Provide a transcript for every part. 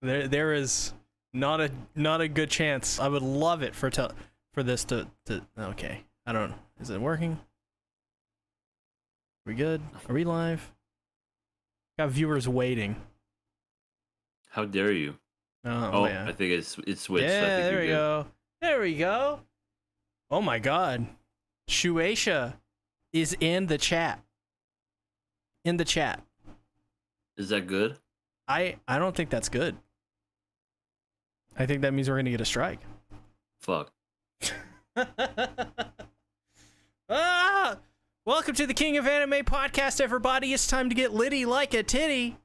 There is not a good chance. I would love it for this to okay. I don't. Is it working? We good? Are we live? Got viewers waiting. How dare you? Oh yeah. I think it's switched. Yeah, I think there we go. There we go. Oh my God, Shueisha is in the chat. In the chat. Is that good? I don't think that's good. I think that means we're gonna get a strike. Fuck. Ah! Welcome to the King of Anime podcast, everybody. It's time to get litty like a titty.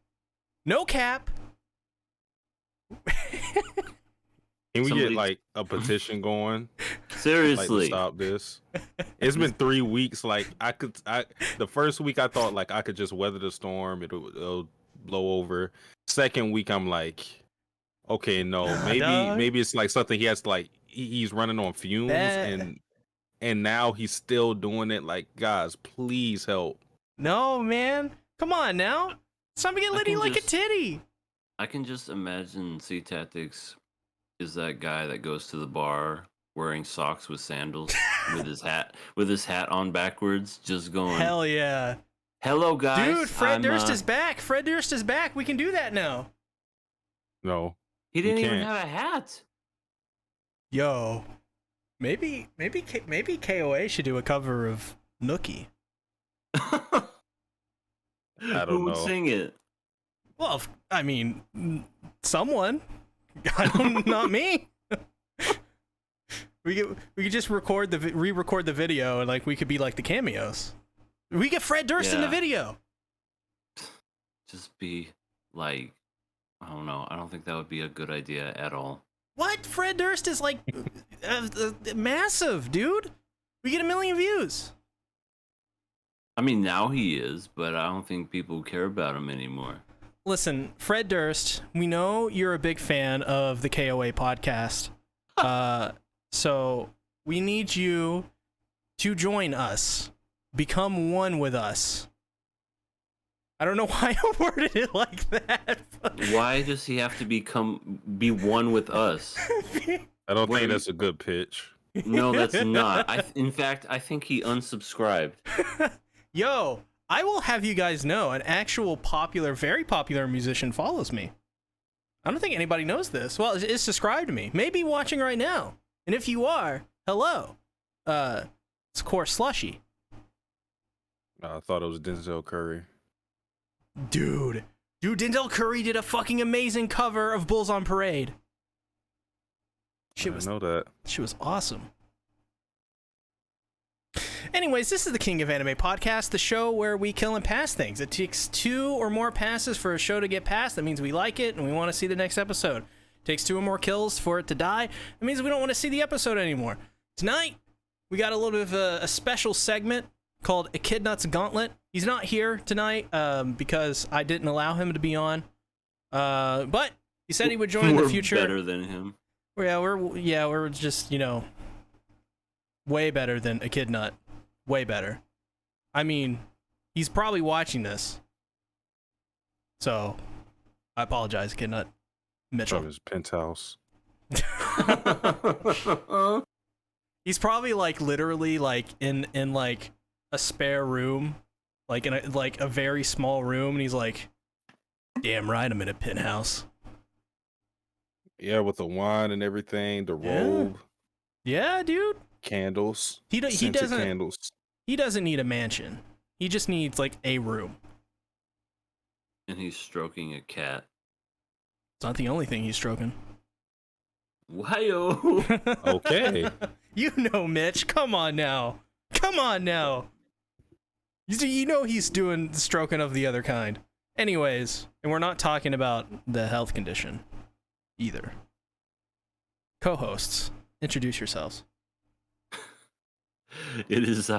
No cap. Can we get like a petition going? Seriously, like, to stop this. It's been 3 weeks. Like the first week I thought like I could just weather the storm. It'll blow over. Second week I'm like, okay, no, maybe it's like something he has to like. He's running on fumes and now he's still doing it. Like, guys, please help. No, man, come on now. It's time to get litty like a titty. I can just imagine SeaTactics is that guy that goes to the bar wearing socks with sandals with his hat on backwards, just going, hell yeah. Hello guys. Dude, Fred Durst is back. Fred Durst is back. We can do that now. No. He didn't even have a hat. Yo. Maybe KOA should do a cover of Nookie. I don't Who would know. sing it? Well, I mean, someone. Not me. We could just re-record the video, and like we could be like the cameos. We get Fred Durst in the video. Just be like, I don't know. I don't think that would be a good idea at all. What? Fred Durst is like massive, dude. We get 1 million views. I mean, now he is, but I don't think people care about him anymore. Listen, Fred Durst, we know you're a big fan of the KOA podcast. So we need you to join us. Become one with us. I don't know why I worded it like that. Why does he have to be one with us? I don't think that's a good pitch. No, that's not. In fact, I think he unsubscribed. Yo, I will have you guys know an actual very popular musician follows me. I don't think anybody knows this. Well, is subscribed to me. Maybe watching right now. And if you are, hello. It's Core Slushy. I thought it was Denzel Curry. Dude, Denzel Curry did a fucking amazing cover of Bulls on Parade. I know that. She was awesome. Anyways, this is the King of Anime podcast, the show where we kill and pass things. It takes 2 or more passes for a show to get passed. That means we like it and we want to see the next episode. It takes 2 or more kills for it to die. That means we don't want to see the episode anymore. Tonight, we got a little bit of a special segment called Echidnut's Gauntlet. He's not here tonight because I didn't allow him to be on. But he said he would join in the future. We're better than him. We're just, way better than Echidnut. Way better. I mean, he's probably watching this. So, I apologize, Echidnut. Mitchell. From his penthouse. He's probably like literally like in like a spare room, like in a very small room, and he's like, damn right, I'm in a penthouse. Yeah, with the wine and everything, the robe. Yeah, dude. Candles. He doesn't candles. He doesn't need a mansion. He just needs like a room. And he's stroking a cat. It's not the only thing he's stroking. Why-o? Okay. You know, Mitch. Come on now. You know he's doing the stroking of the other kind. Anyways, and we're not talking about the health condition either. Co-hosts, introduce yourselves. It is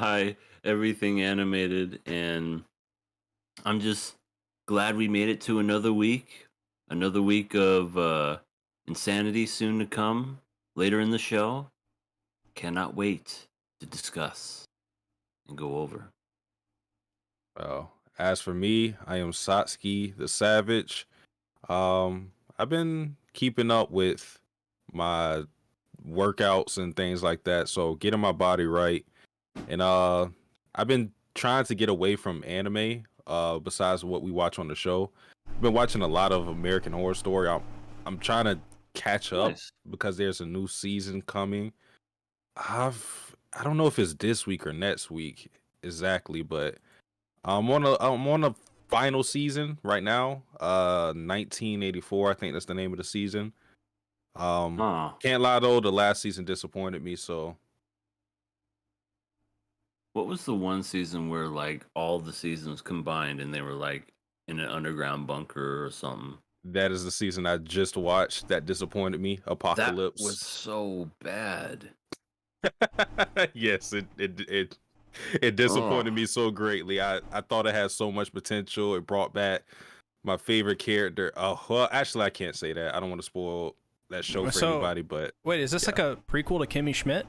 everything animated, and I'm just glad we made it to another week. Another week of insanity soon to come later in the show. Cannot wait to discuss and go over. Well, as for me, I am Satsuki the Savage. I I've been keeping up with my workouts and things like that. So getting my body right. And I've been trying to get away from anime, besides what we watch on the show. I've been watching a lot of American Horror Story. I'm trying to catch up Nice. because there's a new season coming. I don't know if it's this week or next week exactly, but I'm on a final season right now. 1984, I think that's the name of the season. Huh. Can't lie though, the last season disappointed me, so What was the one season where like all the seasons combined and they were like in an underground bunker or something? that is the season I just watched that disappointed me. That Apocalypse. was so bad. Yes, it disappointed me so greatly. I thought it had so much potential. It brought back my favorite character. Oh, well, actually, I can't say that. I don't want to spoil that show for So- anybody, but Wait, is this like a prequel to Kimmy Schmidt?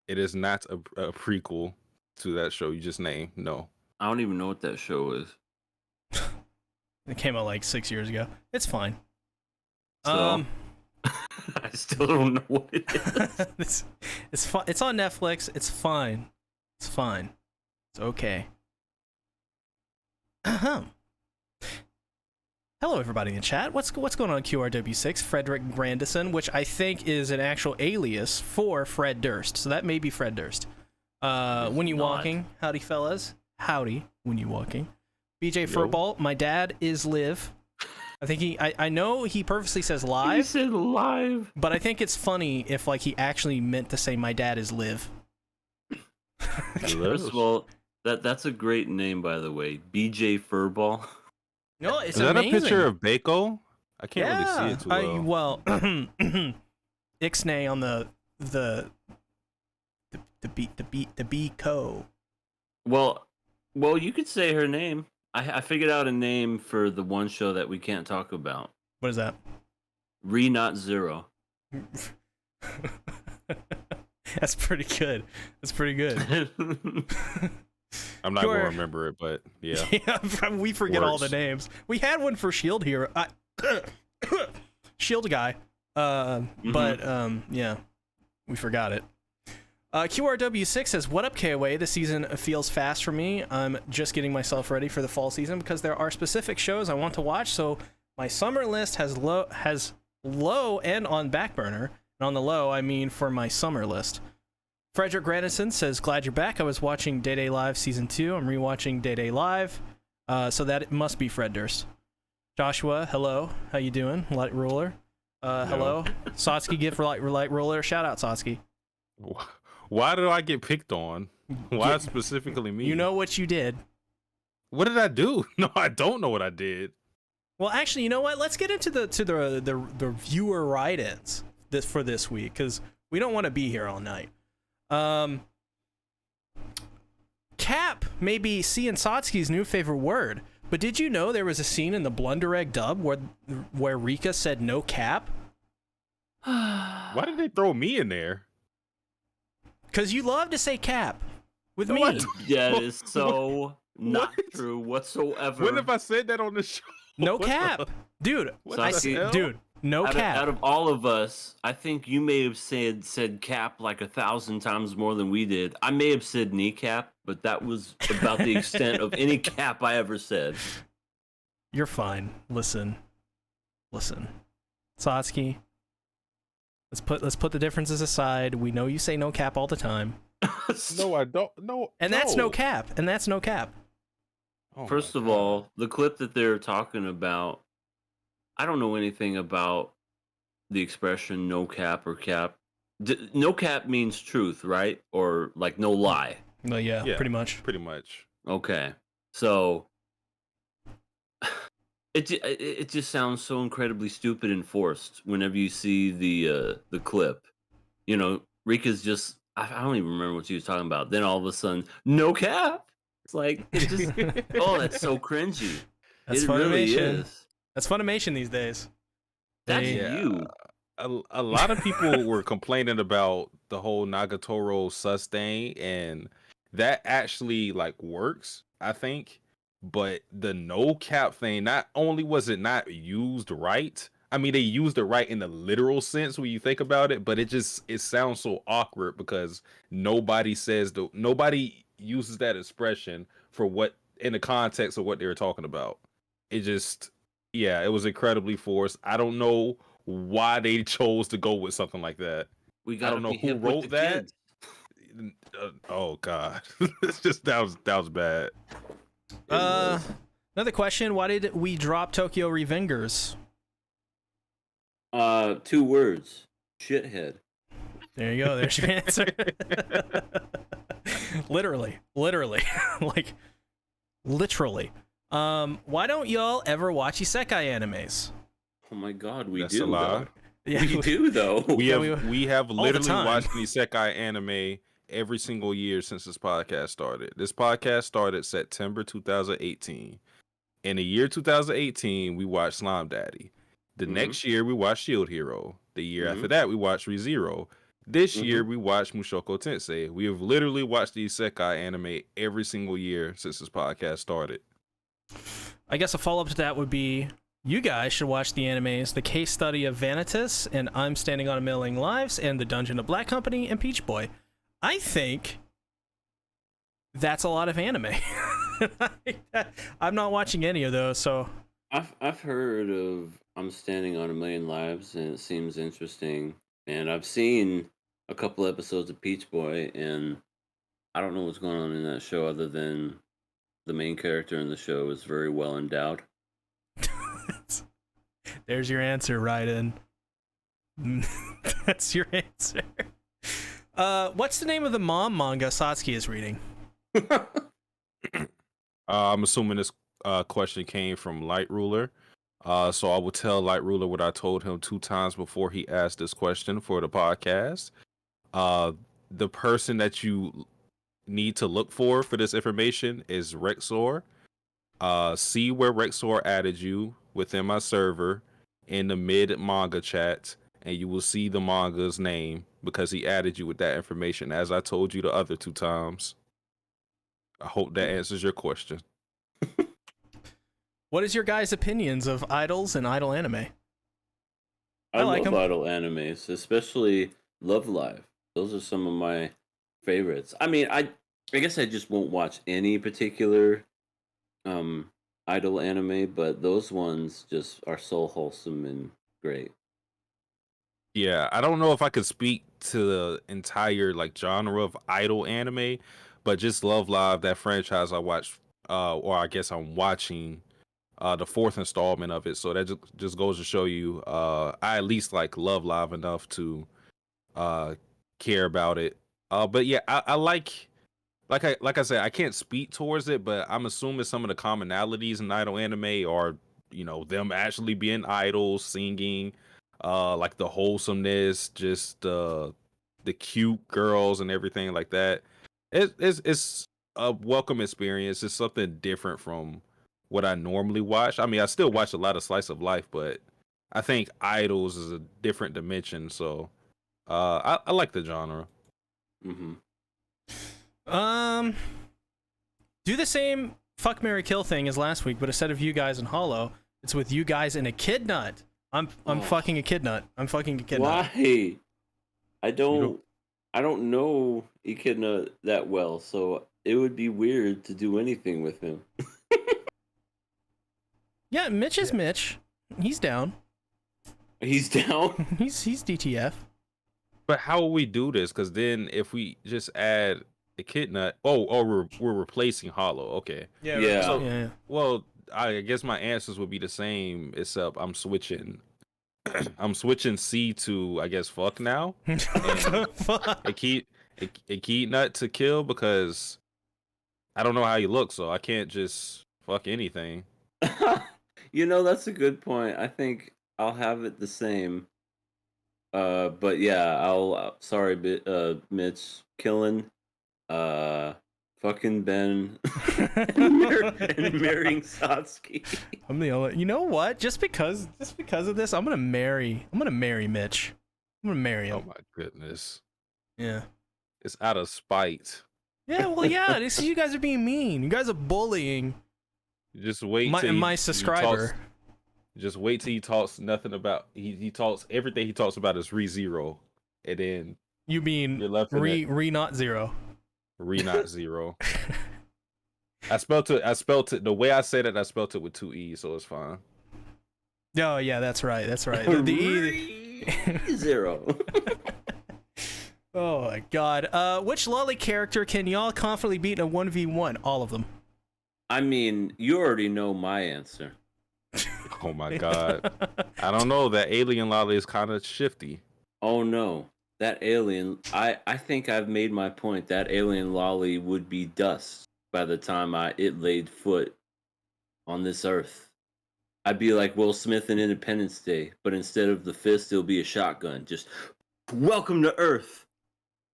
it is not a prequel to that show you just named. No. I don't even know what that show is. It came out like 6 years ago. It's fine. So? I still don't know what it is. it's fun. It's on Netflix. It's fine. It's fine. It's okay. Hello, everybody in the chat. What's going on, QRW6? Frederick Grandison, which I think is an actual alias for Fred Durst. So that may be Fred Durst. When you not. walking, howdy fellas, howdy. When you walking, BJ Yo. Furtball. My dad is Liv. I think I know he purposely says You live, said live. but I think it's funny if like he actually meant to say my dad is Liv. First of all, that's a great name, by the way. BJ Furball. No, it's Is that amazing. a picture of Bako? I can't really see it too well. Ixnay on the B-co. Well, you could say her name. I figured out a name for the one show that we can't talk about. What is that? Not Zero. That's pretty good. That's pretty good. I'm not Sure. going to remember it, but yeah. Yeah, we forget all the Works. names. We had one for Shield here. Shield guy. But yeah, we forgot it. QRW6 says, "What up, KOA? This season feels fast for me. I'm just getting myself ready for the fall season because there are specific shows I want to watch. So my summer list has low and on back burner. And on the low, I mean for my summer list." Frederick Grandison says, "Glad you're back. I was watching Day Day Live season 2. I'm rewatching Day Day Live, so that it must be Fred Durst." Joshua, hello. How you doing? Light Ruler. Hello. Satsuki, give for Light Ruler. Shout out, Satsuki. Why did I get picked on? Why specifically me? You know what you did. What did I do? No, I don't know what I did. Well, actually, you know what? Let's get into the viewer write-ins for this week because we don't want to be here all night. Cap may be C and Satsuki's new favorite word, but did you know there was a scene in the Blunder Egg dub where Rika said no cap? Why did they throw me in there? Because you love to say cap with No, me. I don't. That is so not What? true whatsoever. When have I said that on the show? No What cap, the- dude. what I the see, hell? dude. No cap. Out of all of us, I think you may have said cap like 1,000 times more than we did. I may have said kneecap, but that was about the extent of any cap I ever said. You're fine. Listen. Satsuki. Let's put the differences aside. We know you say no cap all the time. No, I don't. No. And that's no cap. Oh First my of God. all, the clip that they're talking about, I don't know anything about the expression no cap or cap. No cap means truth, right? Or like no lie. Well, yeah, Yeah. pretty much. Pretty much. Okay. So it just sounds so incredibly stupid and forced whenever you see the clip. You know, Rika's just I don't even remember what she was talking about. Then all of a sudden, no cap. It's like it just oh, that's so cringy. That's it really Funimation. is. That's Funimation these days. That's They- Yeah. you. A lot of people were complaining about the whole Nagatoro sus thing, and that actually like works, I think, but the no cap thing, not only was it not used right, I mean, they used it right in the literal sense when you think about it, but it sounds so awkward because nobody uses that expression for what in the context of what they were talking about. It just, yeah, it was incredibly forced. I don't know why they chose to go with something like that. We I gotta don't know be who hip with wrote the that. kids. Oh God, it's just that was bad. It was. Another question: why did we drop Tokyo Revengers? 2 words. Shithead. There you go. There's your answer. literally, like literally. Why don't y'all ever watch isekai animes? Oh my God, we That's do a lie. though. Yeah, We do though. We we- have the literally time. watched an isekai anime every single year since this podcast started. This podcast started September 2018. In the year 2018, we watched Slime Daddy. The next year, we watched Shield Hero. The year after that, we watched ReZero. This year, we watched Mushoku Tensei. We have literally watched the isekai anime every single year since this podcast started. I guess a follow-up to that would be you guys should watch the animes The Case Study of Vanitas and I'm Standing on a Million Lives and The Dungeon of Black Company and Peach Boy. I think that's a lot of anime. I'm not watching any of those, so I've heard of I'm Standing on a Million Lives and it seems interesting. And I've seen a couple episodes of Peach Boy and I don't know what's going on in that show other than the main character in the show is very well endowed. there's your answer, Raiden. That's your answer. What's the name of the mom manga Satsuki is reading? I'm assuming this question came from Light Ruler. So I will tell Light Ruler what I told him 2 times before he asked this question for the podcast. The person that you need to look for this information is Rexor. See where Rexor added you within my server in the mid manga chat, and you will see the manga's name because he added you with that information, as I told you the other 2 times. I hope that answers your question. What is your guys' opinions of idols and idol anime? I like love 'em. idol animes, especially Love Live. Those are some of my favorites. I mean, I guess I just won't watch any particular idol anime, but those ones just are so wholesome and great. Yeah, I don't know if I could speak to the entire like genre of idol anime, but just Love Live, that franchise I watched, or I guess I'm watching the 4th installment of it. So that just goes to show you, I at least like Love Live enough to care about it. But yeah, I like I said, I can't speak towards it, but I'm assuming some of the commonalities in idol anime are, them actually being idols, singing, like the wholesomeness, just the cute girls and everything like that. It's a welcome experience. It's something different from what I normally watch. I mean, I still watch a lot of slice of life, but I think idols is a different dimension. So I like the genre. Mm-hmm. Do the same fuck Mary Kill thing as last week, but instead of you guys in Hollow, it's with you guys in Echidnut. I'm fucking Echidnut. I'm fucking Echidnut. Why? I don't know Echidna that well, so it would be weird to do anything with him. Yeah, Mitch is Mitch. He's down. He's down. He's DTF. But how will we do this? Because then if we just add Echidna, we're replacing Hollow. Okay. Yeah. So, Yeah. well, I guess my answers would be the same, except I'm switching. I'm switching C to, I guess, fuck now. Fuck. Echidnut to kill because I don't know how you look, so I can't just fuck anything. That's a good point. I think I'll have it the same. But yeah, I'll sorry, Mitch, killing, fucking Ben, and marrying Satsuki. I'm the only. You know what? Just because of this, I'm gonna marry Mitch. I'm gonna marry him. Oh my goodness, Yeah. it's out of spite. Yeah. Well, yeah. This you guys are being mean. You guys are bullying Just wait till my subscriber. Just wait till he talks nothing about he talks everything he talks about is ReZero, and then You mean you're left in it re not zero? not zero. I spelled it the way I said it. I spelled it with 2 E's, so it's fine. Oh yeah, that's right. The E. Zero. Oh my god. Which lolly character can y'all confidently beat in a 1v1? All of them. I mean, you already know my answer. Oh my god. I don't know. That alien lolly is kind of shifty. Oh no. That alien, I think I've made my point. That alien lolly would be dust by the time it laid foot on this earth. I'd be like Will Smith in Independence Day, but instead of the fist, it'll be a shotgun. Just, welcome to Earth.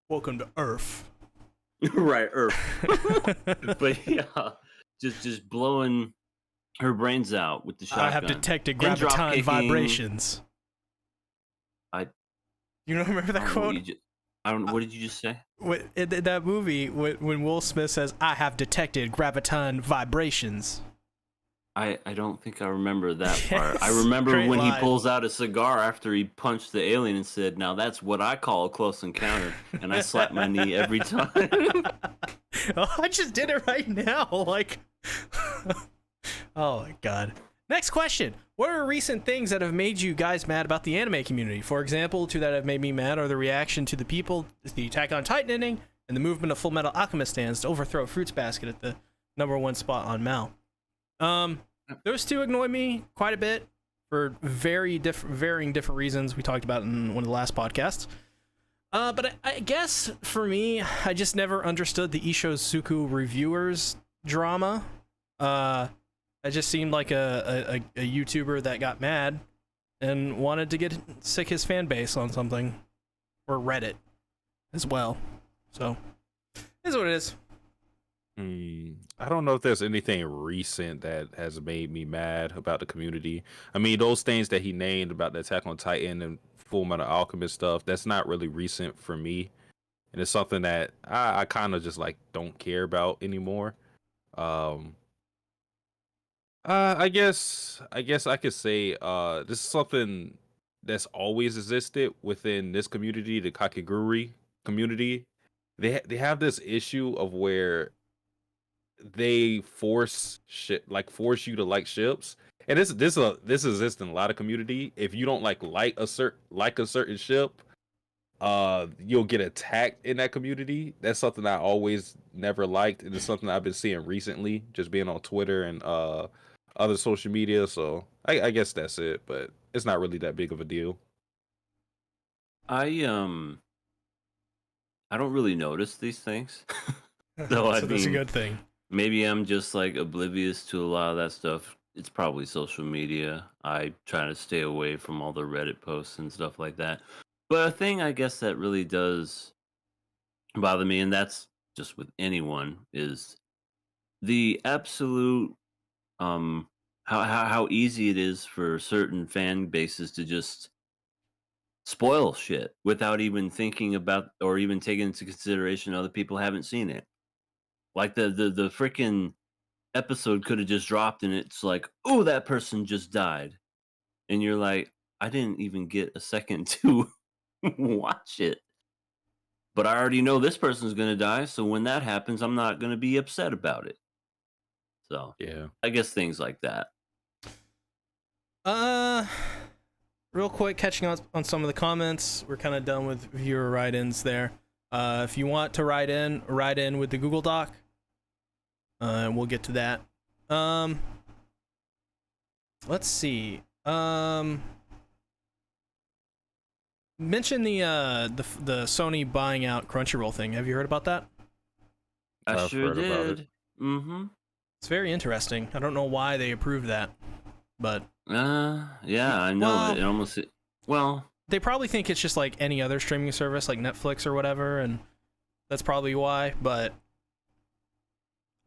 Welcome to Earth. Right, Earth. But yeah, just blowing her brains out with the shotgun. I have detected graviton vibrations. You don't remember that quote? What did you just say? In that movie, when Will Smith says, "I have detected graviton vibrations." I don't think I remember that Yes, part. I remember when line. he pulls out a cigar after he punched the alien and said, "Now that's what I call a close encounter," and I slap my knee every time. Oh, I just did it right now. Like, oh my god. Next question. What are recent things that have made you guys mad about the anime community? For example, two that have made me mad are the reaction to the Attack on Titan ending, and the movement of Full Metal Alchemist stands to overthrow Fruits Basket at the #1 spot on Mal. Those two annoy me quite a bit for varying different reasons we talked about in one of the last podcasts. But I guess for me, I just never understood the Ishozuku reviewers drama. It just seemed like a YouTuber that got mad and wanted to get sick his fan base on something, or Reddit as well. So, it is what it is. I don't know if there's anything recent that has made me mad about the community. I mean, those things that he named about the Attack on Titan and Full Metal Alchemist stuff, that's not really recent for me. And it's something that I kind of just like don't care about anymore. I guess I could say this is something that's always existed within this community, the Kakegurui community. They have this issue of where they force you to like ships, and this exists in a lot of community. If you don't like a certain ship, you'll get attacked in that community. That's something I always never liked, and it's something I've been seeing recently, just being on Twitter and other social media. So I guess that's it, but it's not really that big of a deal. I don't really notice these things. So that's a good thing. Maybe I'm just like oblivious to a lot of that stuff. It's probably social media. I try to stay away from all the Reddit posts and stuff like that. But a thing I guess that really does bother me, and that's just with anyone, is the absolute how easy it is for certain fan bases to just spoil shit without even thinking about or even taking into consideration other people haven't seen it. Like the freaking episode could have just dropped and it's like, oh, that person just died. And you're like, I didn't even get a second to watch it. But I already know this person's going to die. So when that happens, I'm not going to be upset about it. So, Yeah. I guess things like that. Real quick, catching on some of the comments. We're kind of done with viewer write-ins there. If you want to write in with the Google Doc. And we'll get to that. Let's see. Mention the Sony buying out Crunchyroll thing. Have you heard about that? I sure heard about did. Mm-hmm. It's very interesting. I don't know why they approved that, but yeah, I know. Well, it almost. Well, they probably think it's just like any other streaming service, like Netflix or whatever, and that's probably why. But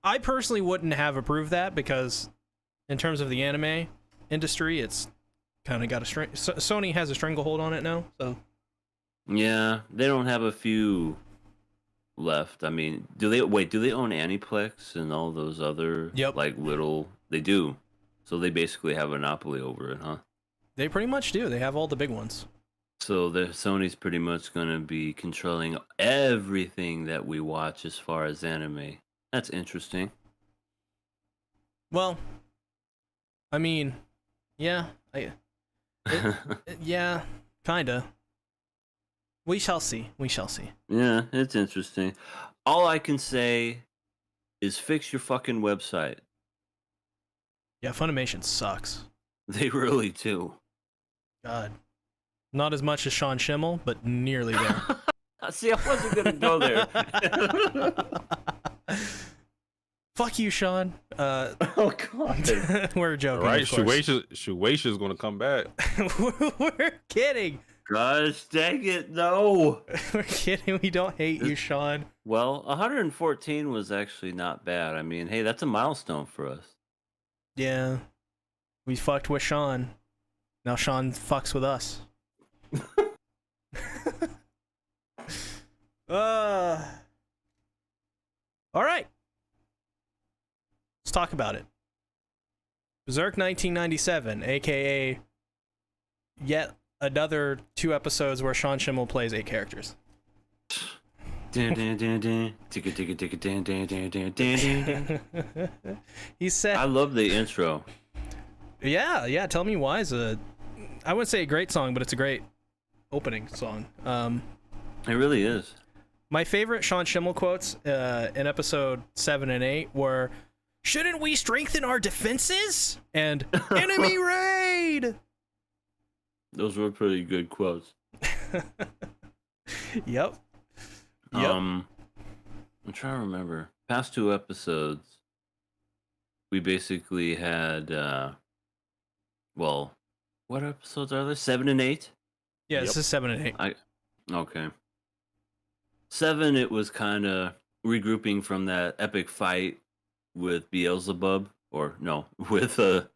I personally wouldn't have approved that because, in terms of the anime industry, it's kind of got a Sony has a stranglehold on it now. So yeah, they don't have a few left. I mean, do they own Aniplex and all those other Yep. like little? They do. So they basically have a monopoly over it, huh? They pretty much do. They have all the big ones. So Sony's pretty much going to be controlling everything that we watch as far as anime. That's interesting. Well, I mean, yeah, yeah, kinda. We shall see. We shall see. Yeah, it's interesting. All I can say is fix your fucking website. Yeah, Funimation sucks. They really do. God. Not as much as Sean Schimmel, but nearly there. See, I wasn't gonna go there. Fuck you, Sean. Oh god. We're joking. Right? Of course. Shueisha's gonna come back. We're kidding. Gosh dang it, no. We're kidding. We don't hate you, Sean. Well, 114 was actually not bad. I mean, hey, that's a milestone for us. Yeah. We fucked with Sean. Now Sean fucks with us. All right. Let's talk about it. Berserk 1997, aka yet another 2 episodes where Sean Schimmel plays 8 characters. He said, I love the intro. yeah, tell me why is I wouldn't say a great song, but it's a great opening song. It really is. My favorite Sean Schimmel quotes in episode 7 and 8 were, "Shouldn't we strengthen our defenses?" and "Enemy raid!" Those were pretty good quotes. Yep. I'm trying to remember. Past 2 episodes, we basically had, well, what episodes are there? 7 and 8? Yeah, this is 7 and 8. Okay. 7, it was kind of regrouping from that epic fight with Beelzebub, or no, with Zod.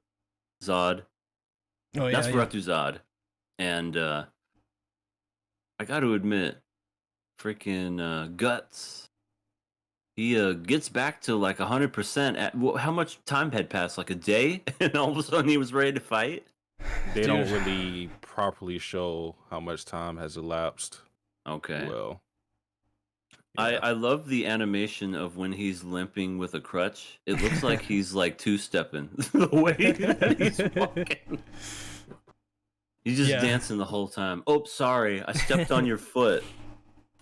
Oh yeah, That's yeah. Ratu Zod. And I got to admit, freaking Guts, he gets back to like 100% at how much time had passed? Like a day? And all of a sudden he was ready to fight? They don't really properly show how much time has elapsed. Okay. Well, I love the animation of when he's limping with a crutch. It looks like he's like 2-stepping the way that he's walking. He's just dancing the whole time. Oh, sorry, I stepped on your foot,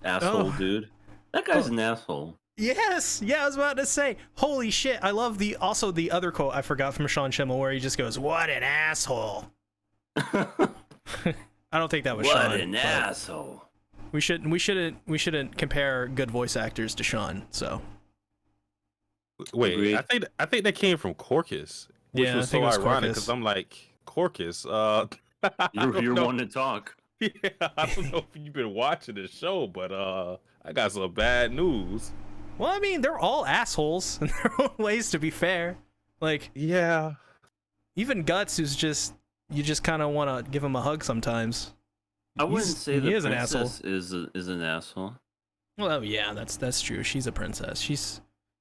asshole, dude. That guy's an asshole. Yes, yeah, I was about to say, holy shit. I love the other quote I forgot from Sean Schimmel where he just goes, "What an asshole." I don't think that was Sean. What an asshole. We shouldn't compare good voice actors to Sean. So wait, Agreed. I think that came from Corcus, which was so ironic because I'm like, Corcus. You're one to talk. Yeah, I don't know if you've been watching the show, but I got some bad news. Well, I mean, they're all assholes in their own ways, to be fair. Like, yeah, even Guts, who's just, you just kind of want to give him a hug sometimes. I wouldn't say the he is an princess asshole. is an asshole. Well, oh, yeah, that's true. She's a princess.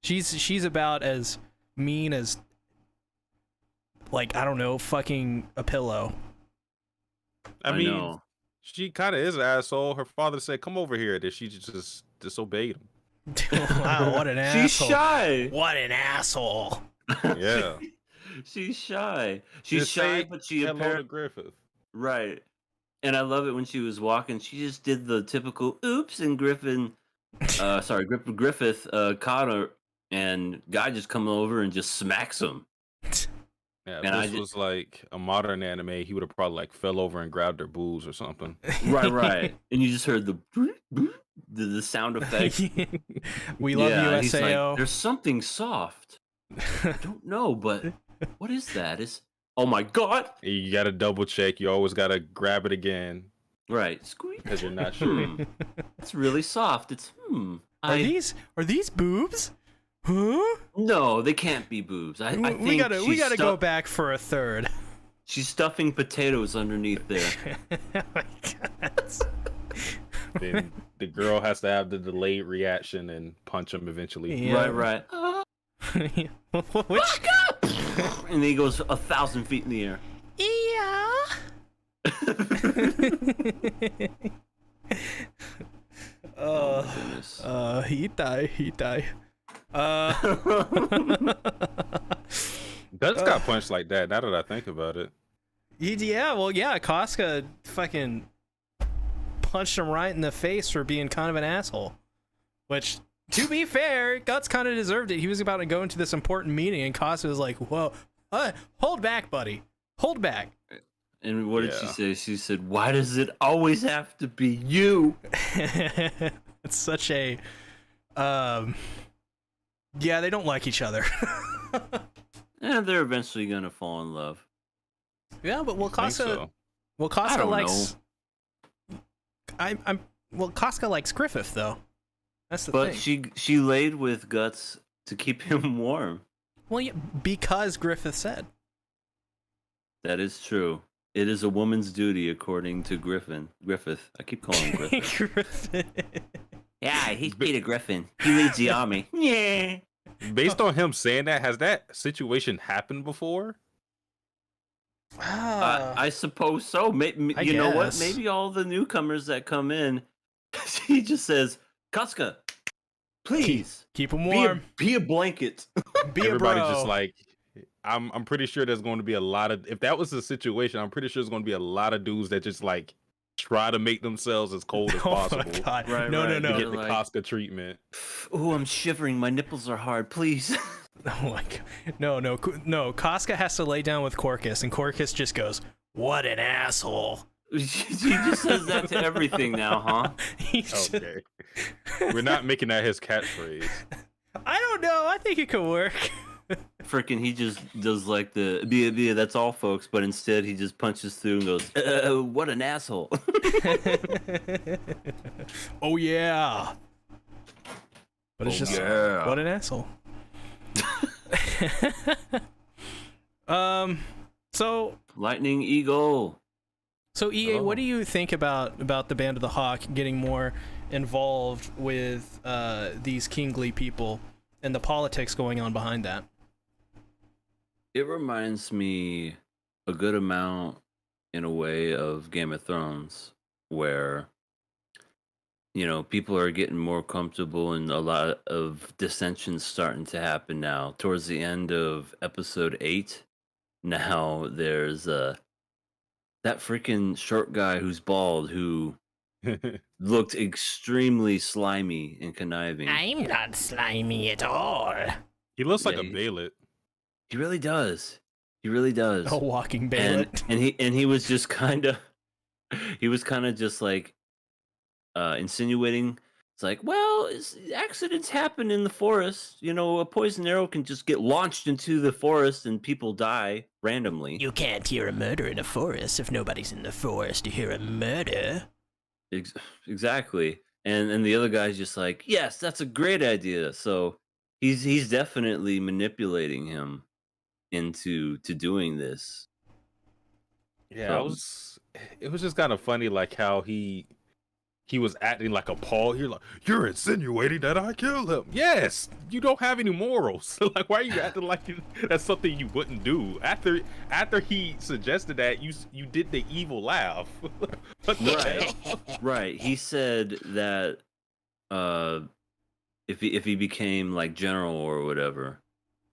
She's about as mean as, like, I don't know, fucking a pillow. I mean, know. she kind of is an asshole. Her father said, "Come over here," that she just disobeyed him. Wow, what an asshole. She's shy. What an asshole. Yeah, She's shy. She's Just shy, say but she hello to apparently Griffith. right. And I love it when she was walking. She just did the typical "oops" and Griffith caught her, and guy just come over and just smacks him. Yeah, And if this was like a modern anime, he would have probably like fell over and grabbed her boobs or something. Right. And you just heard the sound effect. We love and you, he's SAO. like, there's something soft. I don't know, but what is that? Oh my god! You gotta double check. You always gotta grab it again Right, squeak. because you're not sure. It's really soft. It's Are these boobs? Huh? No, they can't be boobs. I think we gotta go back for a third. She's stuffing potatoes underneath there. Oh my God. Then the girl has to have the delayed reaction and punch him eventually. Yeah. Right. Which and he goes 1,000 feet in the air. Yeah. Oh my goodness. He die. Guts got punched like that. Now that I think about it. Casca fucking punched him right in the face for being kind of an asshole. Which, to be fair, Guts kind of deserved it. He was about to go into this important meeting, and Casca was like, "Whoa, hold back, buddy, hold back." And what did she say? She said, "Why does it always have to be you?" It's such a, yeah, they don't like each other. And they're eventually gonna fall in love. Yeah, but Casca likes. Casca likes Griffith though. That's the thing. But she laid with Guts to keep him warm. Well, yeah, because Griffith said. That is true. It is a woman's duty, according to Griffith. I keep calling him Griffith. Griffith. Yeah, he's Peter Griffin. He leads the army. Yeah. Based on him saying that, has that situation happened before? I suppose so. You know what? Maybe all the newcomers that come in, he just says, "Casca, please keep him warm. Be a blanket." Everybody's just like, I'm pretty sure there's going to be a lot of, if that was the situation, I'm pretty sure there's going to be a lot of dudes that just like try to make themselves as cold as possible. My God. Right, no. right. To get the like, Casca treatment. Oh, I'm shivering. My nipples are hard. Please. Oh my God. No. Casca has to lay down with Corcus, and Corcus just goes, "What an asshole." He just says that to everything now, huh? Okay. We're not making that his catchphrase. I don't know. I think it could work. Frickin' he just does like the be that's all, folks, but instead he just punches through and goes, "What an asshole." Oh yeah. But it's just what an asshole. So Lightning Eagle. So EA, what do you think about the Band of the Hawk getting more involved with these kingly people and the politics going on behind that? It reminds me a good amount, in a way, of Game of Thrones, where, you know, people are getting more comfortable and a lot of dissensions starting to happen now. Towards the end of episode 8, now there's that freaking short guy who's bald who looked extremely slimy and conniving. I'm not slimy at all. He looks like a Bailet. He really does. He really does. A walking Bailet. And he was just kind of just like insinuating. It's like, well, accidents happen in the forest. You know, a poison arrow can just get launched into the forest and people die randomly. You can't hear a murder in a forest if nobody's in the forest to hear a murder. Exactly. And the other guy's just like, yes, that's a great idea. So he's definitely manipulating him into doing this. Yeah, it was just kind of funny, like how he was acting like a Paul. You're like, you're insinuating that I killed him. Yes, you don't have any morals. Like, why are you acting like that's something you wouldn't do? After he suggested that, you did the evil laugh. What the hell? Right. He said that if he became like general or whatever,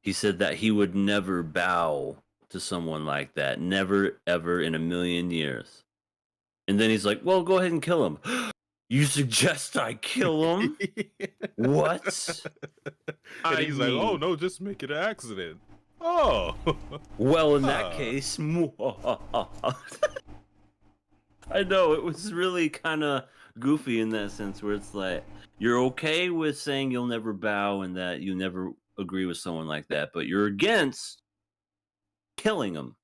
he said that he would never bow to someone like that. Never, ever in a million years. And then he's like, well, go ahead and kill him. You suggest I kill him? What? And he's like, oh, no, just make it an accident. Oh. Well, in that case, I know, it was really kind of goofy in that sense, where it's like, you're okay with saying you'll never bow and that you never agree with someone like that, but you're against killing them.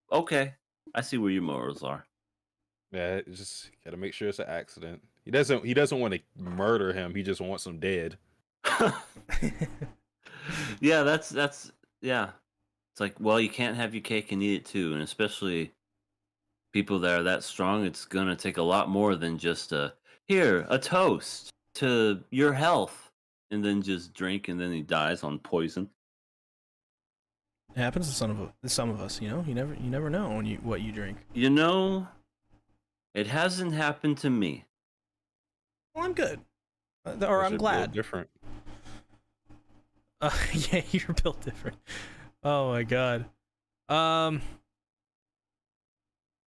Okay, I see where your morals are. Yeah, just gotta make sure it's an accident. He doesn't want to murder him. He just wants him dead. Yeah, that's yeah. It's like, well, you can't have your cake and eat it too, and especially people that are that strong, it's gonna take a lot more than just a toast to your health, and then just drink, and then he dies on poison. It happens to some of us. You know, you never know what you drink. You know, it hasn't happened to me. Well, I'm good, or I'm glad. Different. Yeah, you're built different. Oh my god.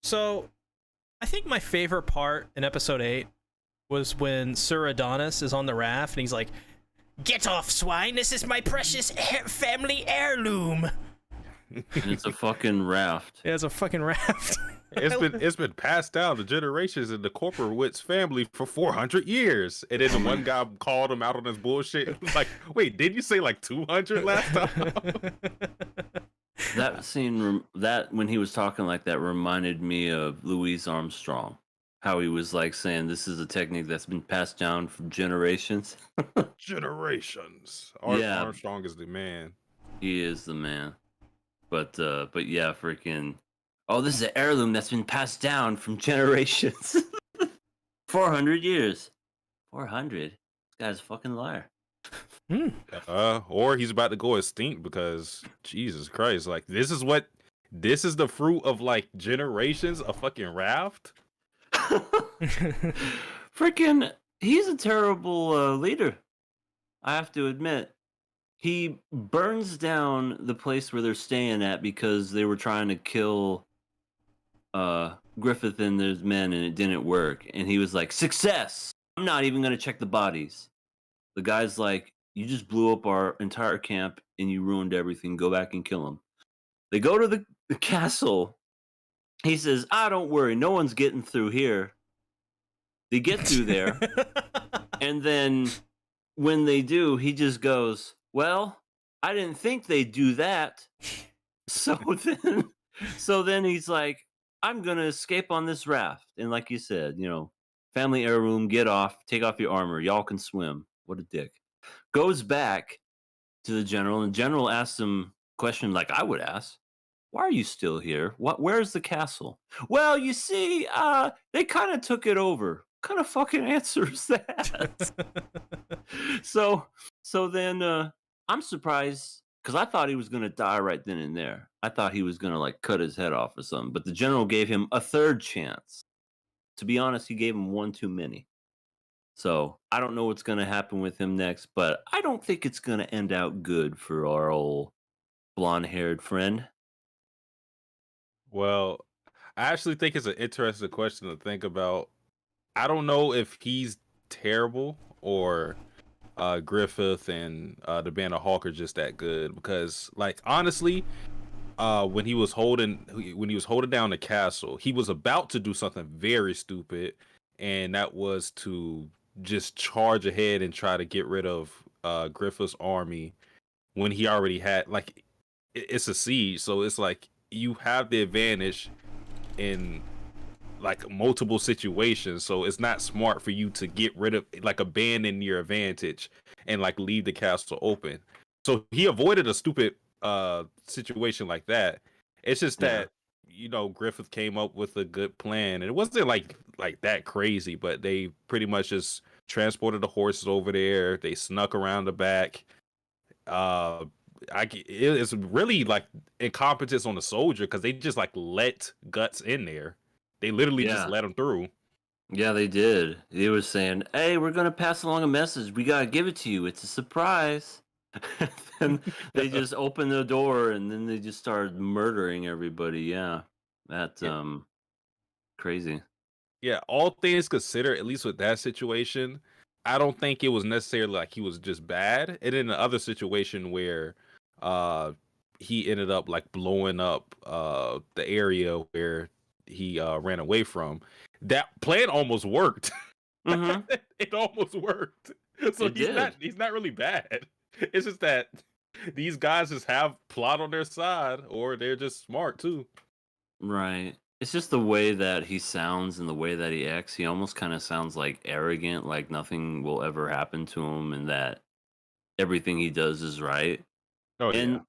So, I think my favorite part in episode 8 was when Sir Adonis is on the raft and he's like, "Get off, swine! This is my precious family heirloom." And it's a fucking raft. Yeah, it's a fucking raft. It's been passed down to generations in the Corporowitz family for 400 years. And then the one guy called him out on his bullshit. Like, wait, did you say like 200 last time? That scene, that when he was talking like that, reminded me of Louis Armstrong. How he was like saying, "This is a technique that's been passed down for generations." Generations. Yeah. Armstrong is the man. He is the man. But yeah, freaking. Oh, this is an heirloom that's been passed down from generations. 400 years. 400. This guy's a fucking liar. Or he's about to go extinct because Jesus Christ, like this is the fruit of like generations of fucking raft. Freaking, he's a terrible leader. I have to admit. He burns down the place where they're staying at because they were trying to kill Griffith and his men and it didn't work. And he was like, "Success! I'm not even going to check the bodies." The guy's like, "You just blew up our entire camp and you ruined everything. Go back and kill him." They go to the castle. He says, "Don't worry. No one's getting through here." They get through there. And then when they do, he just goes, "Well, I didn't think they'd do that." So then he's like, "I'm going to escape on this raft." And like you said, family heirloom, get off, take off your armor. Y'all can swim. What a dick. Goes back to the general, and the general asks him a question like I would ask. "Why are you still here? Where's the castle?" "Well, you see, they kind of took it over." What kind of fucking answer is that? So then I'm surprised because I thought he was gonna die right then and there. I thought he was gonna like cut his head off or something. But the general gave him a third chance. To be honest, he gave him one too many. So I don't know what's gonna happen with him next, but I don't think it's gonna end out good for our old blonde-haired friend. Well, I actually think it's an interesting question to think about. I don't know if he's terrible or Griffith and the band of Hawk are just that good because, like, honestly, when he was holding down the castle, he was about to do something very stupid, and that was to just charge ahead and try to get rid of Griffith's army when he already had it's a siege, so it's like you have the advantage in like multiple situations, so it's not smart for you to get rid of abandon your advantage and like leave the castle open. So he avoided a stupid situation like that. It's just that Griffith came up with a good plan, and it wasn't like that crazy, but they pretty much just transported the horses over there. They snuck around the back. It's really like incompetence on the soldier because they just like let Guts in there. They literally just let him through. Yeah, they did. They were saying, "Hey, we're gonna pass along a message. We gotta give it to you. It's a surprise." And they just opened the door, and then they just started murdering everybody. Yeah, that's crazy. Yeah, all things considered, at least with that situation, I don't think it was necessarily like he was just bad. And in the other situation where he ended up like blowing up the area where he ran away from, that plan almost worked. Mm-hmm. It almost worked. So he's not really bad. It's just that these guys just have plot on their side, or they're just smart too. Right. It's just the way that he sounds and the way that he acts. He almost kind of sounds like arrogant, like nothing will ever happen to him and that everything he does is right. Oh, And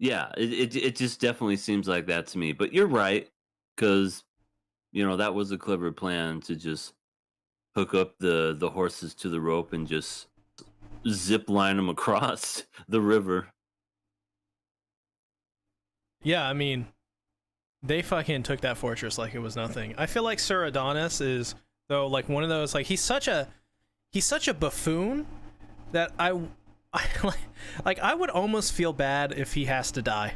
it just definitely seems like that to me. But you're right, because that was a clever plan to just hook up the horses to the rope and just zip line them across the river. Yeah, I mean, they fucking took that fortress like it was nothing. I feel like Sir Adonis is though like one of those like he's such a buffoon that I like I would almost feel bad if he has to die.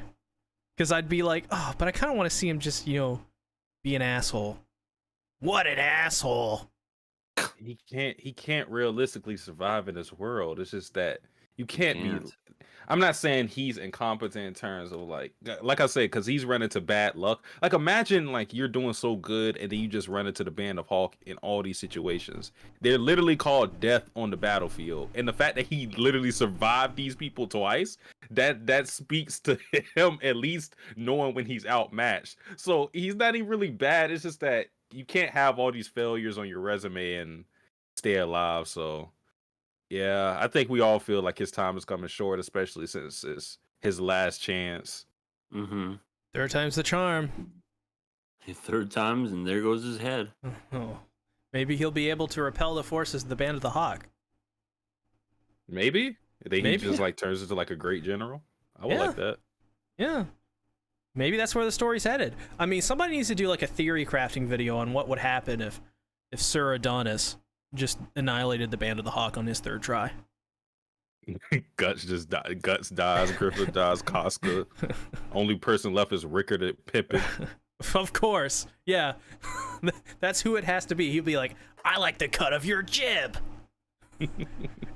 Cuz I'd be like, "Oh, but I kind of want to see him just, be an asshole." What an asshole. He can't realistically survive in this world. It's just that you can't be. Can't. I'm not saying he's incompetent in terms of like I said, because he's run into bad luck. Like imagine like you're doing so good and then you just run into the Band of Hawk in all these situations. They're literally called death on the battlefield, and the fact that he literally survived these people twice, that speaks to him at least knowing when he's outmatched. So he's not even really bad. It's just that you can't have all these failures on your resume and stay alive. So yeah, I think we all feel like his time is coming short, especially since it's his last chance. Mm-hmm. Third time's the charm. Third times, and there goes his head. Oh. Maybe he'll be able to repel the forces of the Band of the Hawk. Maybe he Maybe. just like turns into like a great general. I would like that. Yeah. Maybe that's where the story's headed. I mean, somebody needs to do like a theory crafting video on what would happen if Sir Adonis just annihilated the Band of the Hawk on his third try. Guts dies. Griffith dies. Casca. Only person left is Rickard at Pippin. Of course, yeah. That's who it has to be. He'll be like, "I like the cut of your jib.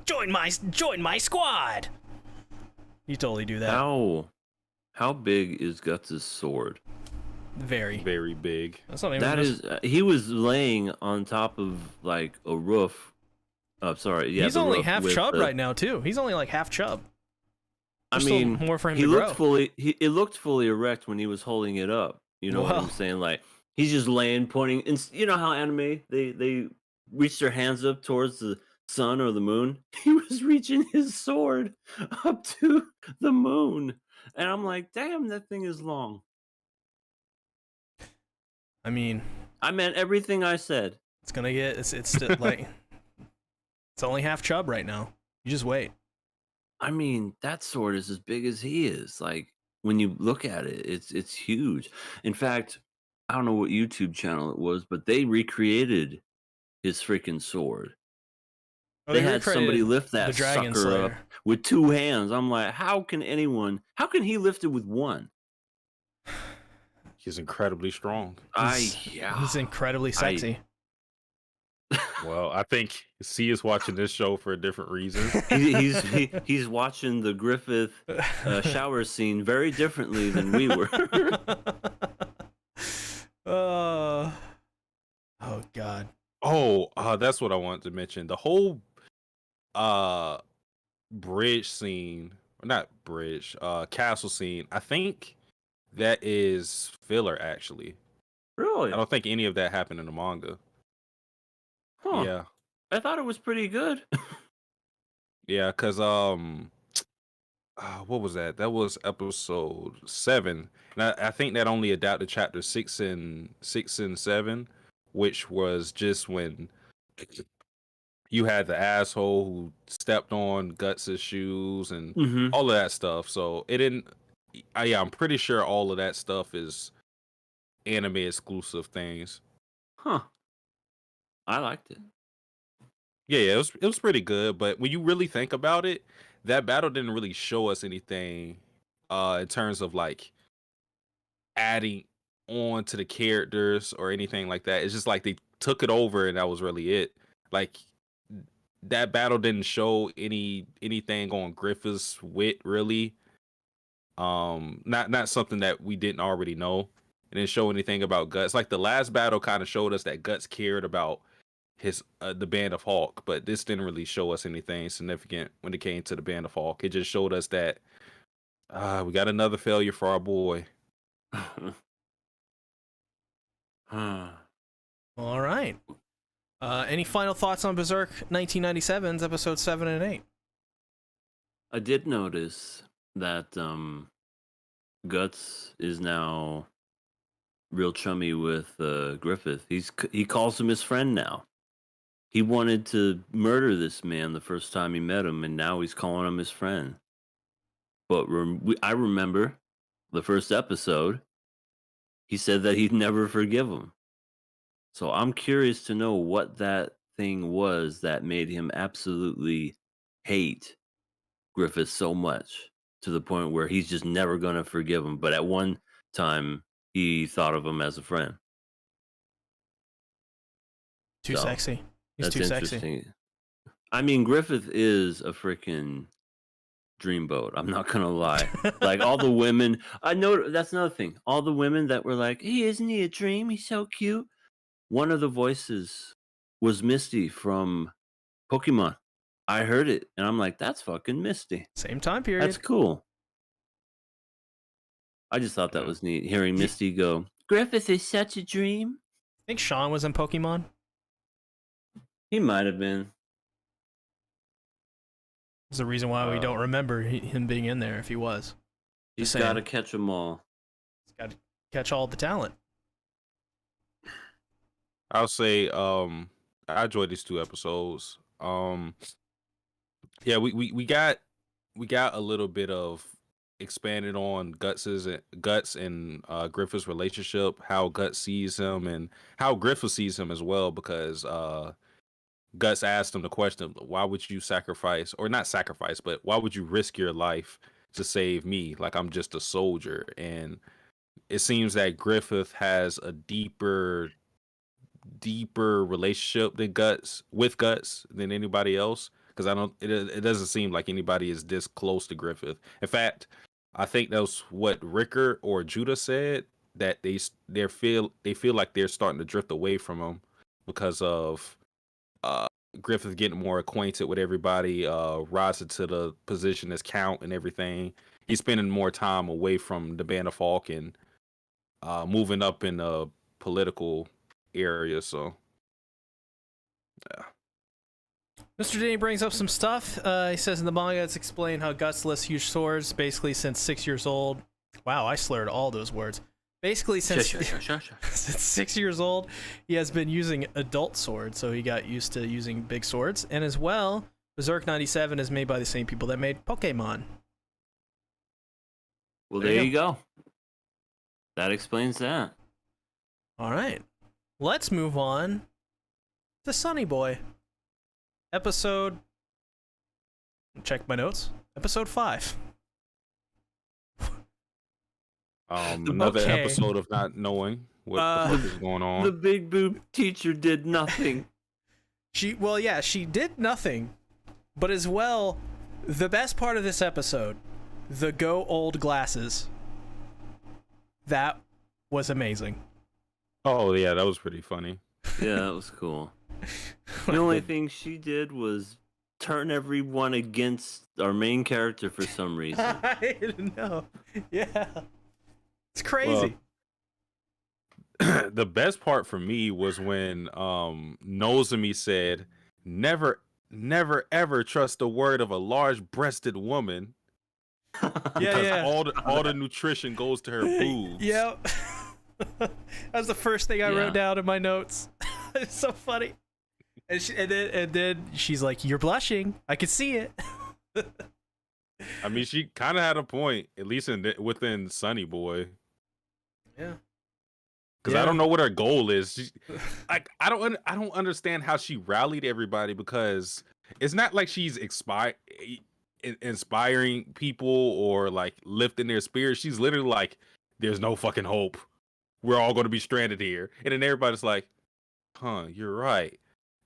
Join my squad." You totally do that. How big is Guts' sword? Very, very big. That's not even That is, he was laying on top of like a roof. Oh, sorry. Yeah, he's the only roof half with chub right now too. He's only like half chub. I There's still mean, more for him he to looked grow. it looked fully erect when he was holding it up. You know what I'm Well. saying? Like he's just laying, pointing. And you know how anime they reach their hands up towards the sun or the moon. He was reaching his sword up to the moon, and I'm like, damn, that thing is long. I mean, I meant everything I said. it's gonna get it's still like it's only half chub right now. You just wait. I mean, that sword is as big as he is. Like when you look at it, it's huge. In fact, I don't know what YouTube channel it was, but they recreated his freaking sword. Oh, They had somebody recreated lift that the Dragon sucker Slayer. up with two hands. I'm like, how can he lift it with one? He's incredibly strong. He's incredibly sexy. Well, I think C is watching this show for a different reason. He's watching the Griffith shower scene very differently than we were. Oh God. That's what I wanted to mention. The whole bridge scene, or not bridge, castle scene. I think that is filler. Actually, Really? I don't think any of that happened in the manga. Huh. Yeah, I thought it was pretty good. yeah, because what was that? That was episode 7, and I think that only adapted chapter 6 and 7, which was just when you had the asshole who stepped on Guts' shoes and Mm-hmm. all of that stuff. So it didn't. Yeah, I'm pretty sure all of that stuff is anime exclusive things. Huh. I liked it. Yeah, it was pretty good. But when you really think about it, that battle didn't really show us anything in terms of like adding on to the characters or anything like that. It's just like they took it over and that was really it. Like that battle didn't show anything on Griffith's wit really. Not something that we didn't already know. It didn't show anything about Guts. Like the last battle kind of showed us that Guts cared about his the Band of Hawk, but this didn't really show us anything significant when it came to the Band of Hawk. It just showed us that we got another failure for our boy. All right. Any final thoughts on Berserk 1997's episodes 7 and 8? I did notice that Guts is now real chummy with Griffith. He calls him his friend now. He wanted to murder this man the first time he met him, and now he's calling him his friend. But I remember the first episode, he said that he'd never forgive him. So I'm curious to know what that thing was that made him absolutely hate Griffith so much to the point where he's just never going to forgive him. But at one time, he thought of him as a friend. Too So, sexy. He's that's too sexy. interesting. I mean, Griffith is a freaking dreamboat. I'm not gonna lie. Like all the women, I know that's another thing. All the women that were like, "Hey, isn't he a dream? He's so cute." One of the voices was Misty from Pokemon. I heard it, and I'm like, "That's fucking Misty." Same time period. That's cool. I just thought that was neat. Hearing Misty go, "Griffith is such a dream." I think Sean was in Pokemon. He might have been. There's a reason why we don't remember him being in there if he was. He's got to catch them all. He's got to catch all the talent. I'll say I enjoyed these 2 episodes. Yeah, we got a little bit of expanded on Guts and Griffith's relationship, how Guts sees him and how Griffith sees him as well, because Guts asked him the question, why would you sacrifice, or not sacrifice, but why would you risk your life to save me? Like, I'm just a soldier. And it seems that Griffith has a deeper relationship with Guts than anybody else, because it doesn't seem like anybody is this close to Griffith. In fact, I think that was what Ricker or Judah said, that they feel like they're starting to drift away from him because of Griffith getting more acquainted with everybody, rising to the position as Count and everything. He's spending more time away from the Band of Falk and moving up in the political area. So, yeah. Mr. Denny brings up some stuff. He says in the manga it's explained how Guts lifts huge swords basically since 6 years old. Wow, I slurred all those words. Basically, since 6 years old, he has been using adult swords, so he got used to using big swords. And as well, Berserk 97 is made by the same people that made Pokemon. Well, there you go. That explains that. All right. Let's move on to Sonny Boy. Check my notes. Episode 5. Another episode of not knowing what the fuck is going on. The big boob teacher did nothing. She did nothing. But as well, the best part of this episode, the go old glasses. That was amazing. Oh yeah, that was pretty funny. Yeah, that was cool. The only thing she did was turn everyone against our main character for some reason. I don't know. Yeah. It's crazy. Well, the best part for me was when Nozomi said, never ever trust the word of a large-breasted woman. Yeah. All the nutrition goes to her boobs. Yep. That was the first thing I wrote down in my notes. It's so funny. And then she's like, "You're blushing. I could see it." I mean, she kind of had a point, at least within Sonny Boy. Yeah. Because I don't know what her goal is. I don't understand how she rallied everybody, because it's not like she's inspiring people or like lifting their spirits. She's literally like, "There's no fucking hope. We're all going to be stranded here." And then everybody's like, "Huh, you're right.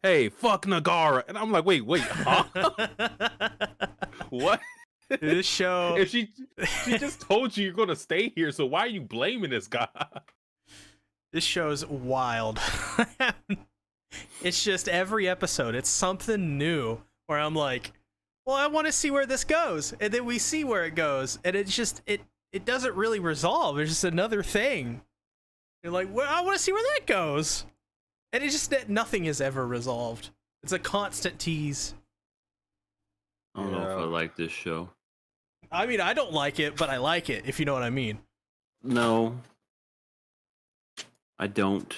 Hey, fuck Nagara." And I'm like, wait, huh? What? This show. If she just told you you're going to stay here, so why are you blaming this guy? This show's wild. It's just every episode, it's something new where I'm like, well, I want to see where this goes. And then we see where it goes. And it's just, it doesn't really resolve. It's just another thing. You're like, well, I want to see where that goes. And it's just that nothing is ever resolved. It's a constant tease. I don't know if I like this show. I mean, I don't like it, but I like it, if you know what I mean. No. I don't.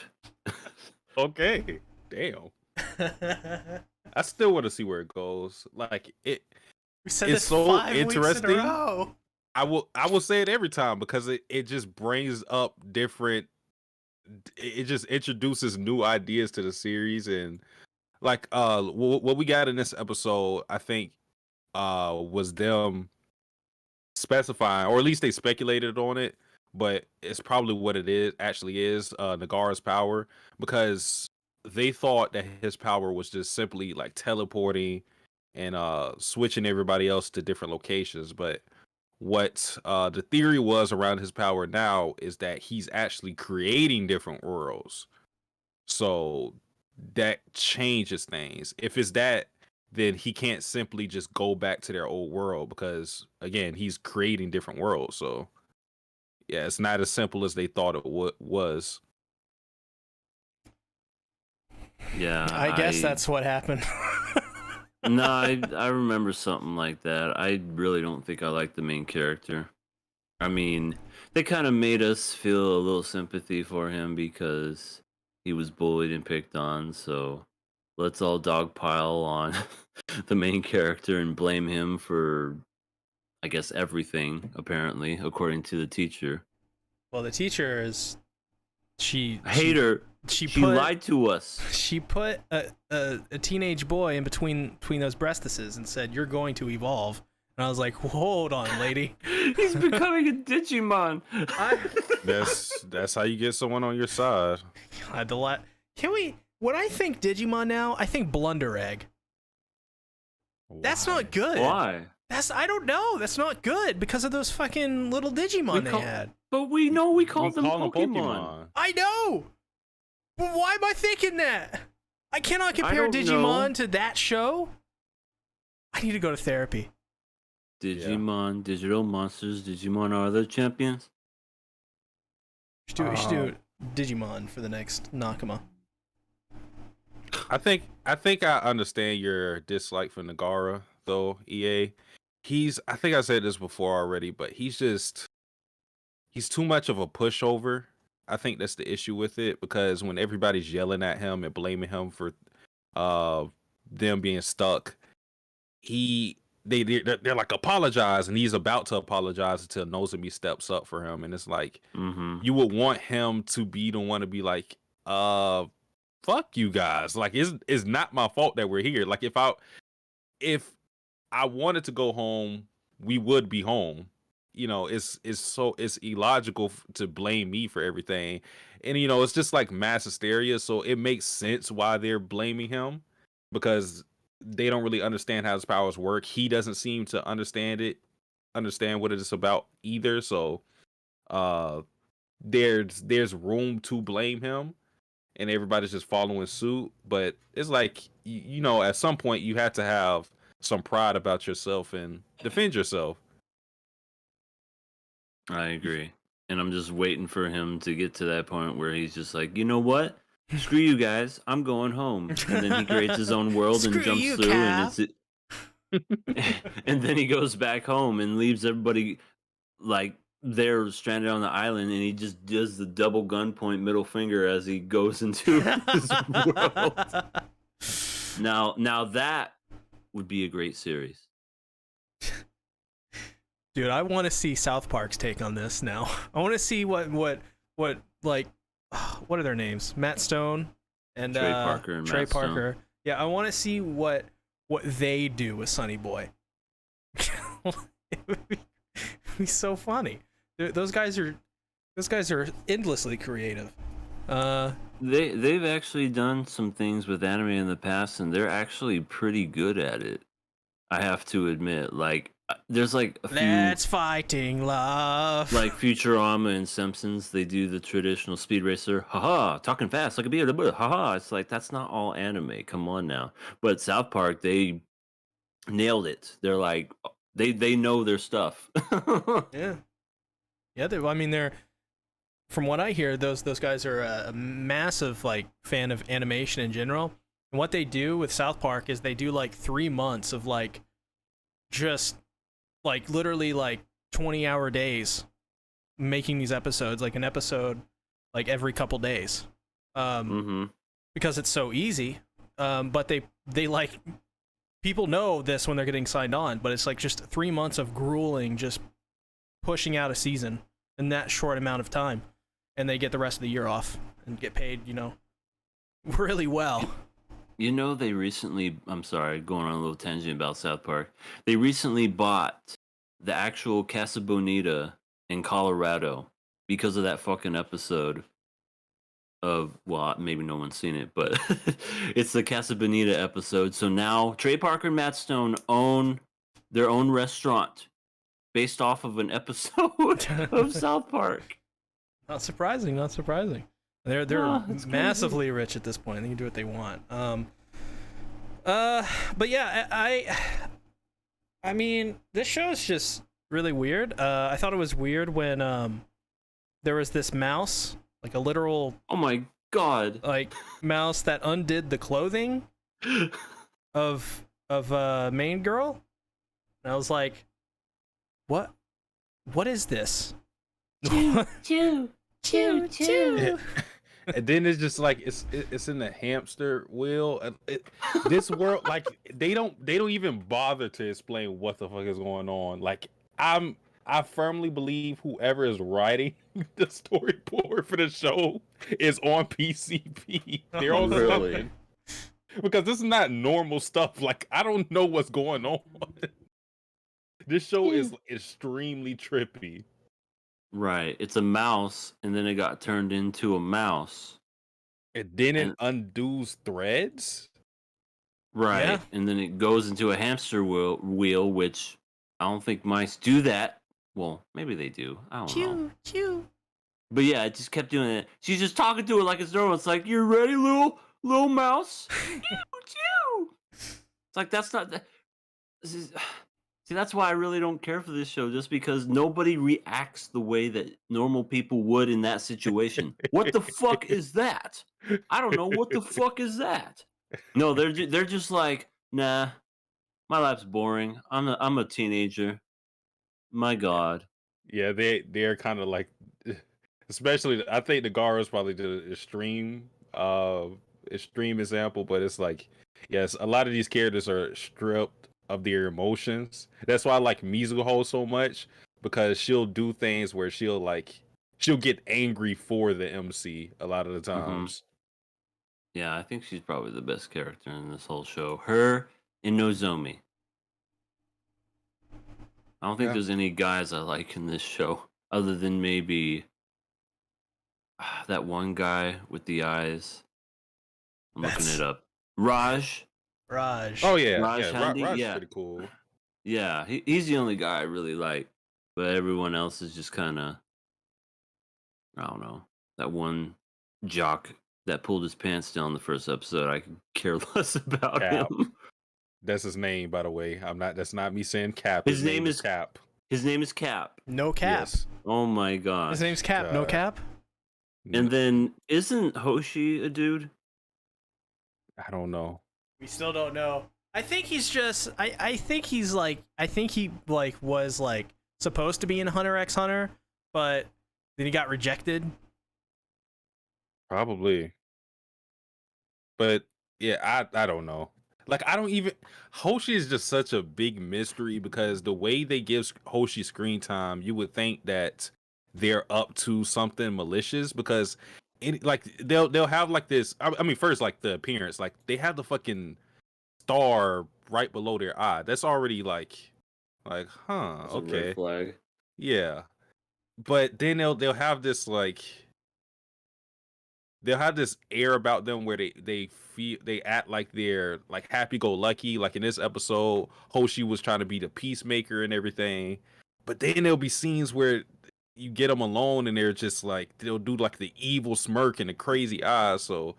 Okay. Damn. I still want to see where it goes. Like, We said it's this so 5 weeks in a interesting. row. I will say it every time because it just brings up different. It just introduces new ideas to the series, and like what we got in this episode, I think was them specifying, or at least they speculated on it, but it's probably what it is actually is Nagara's power, because they thought that his power was just simply like teleporting and switching everybody else to different locations. But what the theory was around his power now is that he's actually creating different worlds. So that changes things. If it's that, then he can't simply just go back to their old world because again, he's creating different worlds. So yeah, it's not as simple as they thought it was. Yeah, I guess that's what happened. No, I remember something like that. I really don't think I like the main character. I mean, they kind of made us feel a little sympathy for him because he was bullied and picked on. So let's all dogpile on the main character and blame him for, I guess, everything, apparently, according to the teacher. Well, the teacher is I hate her. She lied to us. She put a teenage boy in between those breastises and said, "You're going to evolve." And I was like, "Hold on, lady." He's becoming a Digimon. That's how you get someone on your side. God, can we? When I think Digimon now, I think Blunder Egg. That's not good. Why? I don't know. That's not good because of those fucking little Digimon they had. But we call them Pokemon. I know. But why am I thinking that? I cannot compare Digimon to that show. I need to go to therapy. Digimon, digital monsters, Digimon are the champions. We should do Digimon for the next Nakama. I think I understand your dislike for Nagara, though, EA. I think I said this before already, but he's too much of a pushover. I think that's the issue with it, because when everybody's yelling at him and blaming him for them being stuck, they're like, apologize, and he's about to apologize until Nozomi steps up for him, and it's like, you would want him to be the one to be like, fuck you guys, like it's not my fault that we're here. Like if I wanted to go home, we would be home. You know, it's illogical to blame me for everything, and you know, it's just like mass hysteria. So it makes sense why they're blaming him, because they don't really understand how his powers work. He doesn't seem to understand what it is about either. So there's room to blame him, and everybody's just following suit. But it's like, you know, at some point you have to have some pride about yourself and defend yourself. I agree. And I'm just waiting for him to get to that point where he's just like, you know what? Screw you guys. I'm going home. And then he creates his own world and jumps through. And and then he goes back home and leaves everybody like they're stranded on the island, and he just does the double gunpoint middle finger as he goes into his world. Now that would be a great series. Dude, I want to see South Park's take on this now. I want to see what like, what are their names? Matt Stone and Trey Parker and Trey Matt Parker. Stone. Yeah, I want to see what they do with Sonny Boy. It would be so funny. Those guys are endlessly creative. They've actually done some things with anime in the past, and they're actually pretty good at it. I have to admit, like, there's like a few. That's fighting love. Like Futurama and Simpsons, they do the traditional speed racer. Haha, talking fast like a beer. Haha, it's like that's not all anime. Come on now. But South Park, they nailed it. They're like they know their stuff. Yeah. They're from what I hear, those guys are a massive like fan of animation in general. And what they do with South Park is they do like 3 months of like just like literally like 20-hour days making these episodes, like an episode like every couple days. Because it's so easy. But they like, people know this when they're getting signed on, but it's like just 3 months of grueling, just pushing out a season in that short amount of time, and they get the rest of the year off and get paid, really well. They recently, I'm sorry, going on a little tangent about South Park. They recently bought the actual Casa Bonita in Colorado because of that fucking episode of, well, maybe no one's seen it, but it's the Casa Bonita episode. So now Trey Parker and Matt Stone own their own restaurant based off of an episode of South Park. Not surprising. They're massively rich at this point. They can do what they want. But yeah, I mean, this show is just really weird. I thought it was weird when there was this mouse, like a literal, oh my god, like mouse that undid the clothing of main girl, and I was like, what is this? Chew. Yeah. And then it's just like it's in the hamster wheel. This world, like they don't even bother to explain what the fuck is going on. Like I firmly believe whoever is writing the storyboard for the show is on PCP. They're on really? something. Because this is not normal stuff. Like I don't know what's going on. This show is extremely trippy. Right. It's a mouse, and then it got turned into a mouse. And then it undoes threads? Right. Yeah. And then it goes into a hamster wheel, which I don't think mice do that. Well, maybe they do. I don't know. Chew. But yeah, it just kept doing it. She's just talking to it like it's normal. It's like, you ready, little mouse? Chew. It's like, that's not... See, that's why I really don't care for this show, just because nobody reacts the way that normal people would in that situation. What the fuck is that? I don't know. What the fuck is that? No, they're just like, nah, my life's boring. I'm a teenager. My God. Yeah, they're kind of like, especially I think the Garos probably did an extreme example, but it's like, yes, a lot of these characters are stripped of their emotions. That's why I like Mizuho so much, because she'll do things where she'll get angry for the MC a lot of the times. Yeah, I think she's probably the best character in this whole show. Her and Nozomi. I don't think there's any guys I like in this show other than maybe that one guy with the eyes. I'm looking it up. Raj. Oh yeah, Raj Handy, Raj's yeah. pretty cool. Yeah, he's the only guy I really like. But everyone else is just kind of, I don't know. That one jock that pulled his pants down the first episode, I could care less about him. That's his name, by the way. That's not me saying Cap. His name is Cap. His name is Cap. No Cap. Yes. Oh my god. His name's Cap. No Cap. And then isn't Hoshi a dude? I don't know. We still don't know. I think he's just. I think he's like. I think he was supposed to be in Hunter x Hunter, but then he got rejected. Probably. But yeah, I don't know. Like I don't even. Hoshi is just such a big mystery, because the way they give Hoshi screen time, you would think that they're up to something malicious, because they'll have like this. I mean, first like the appearance, like they have the fucking star right below their eye. That's already like huh, It's a okay, red flag. yeah. But then they'll have this they'll have this air about them where they act like they're like happy-go-lucky. Like in this episode, Hoshi was trying to be the peacemaker and everything. But then there'll be scenes where you get them alone and they're just like, they'll do like the evil smirk and the crazy eyes. So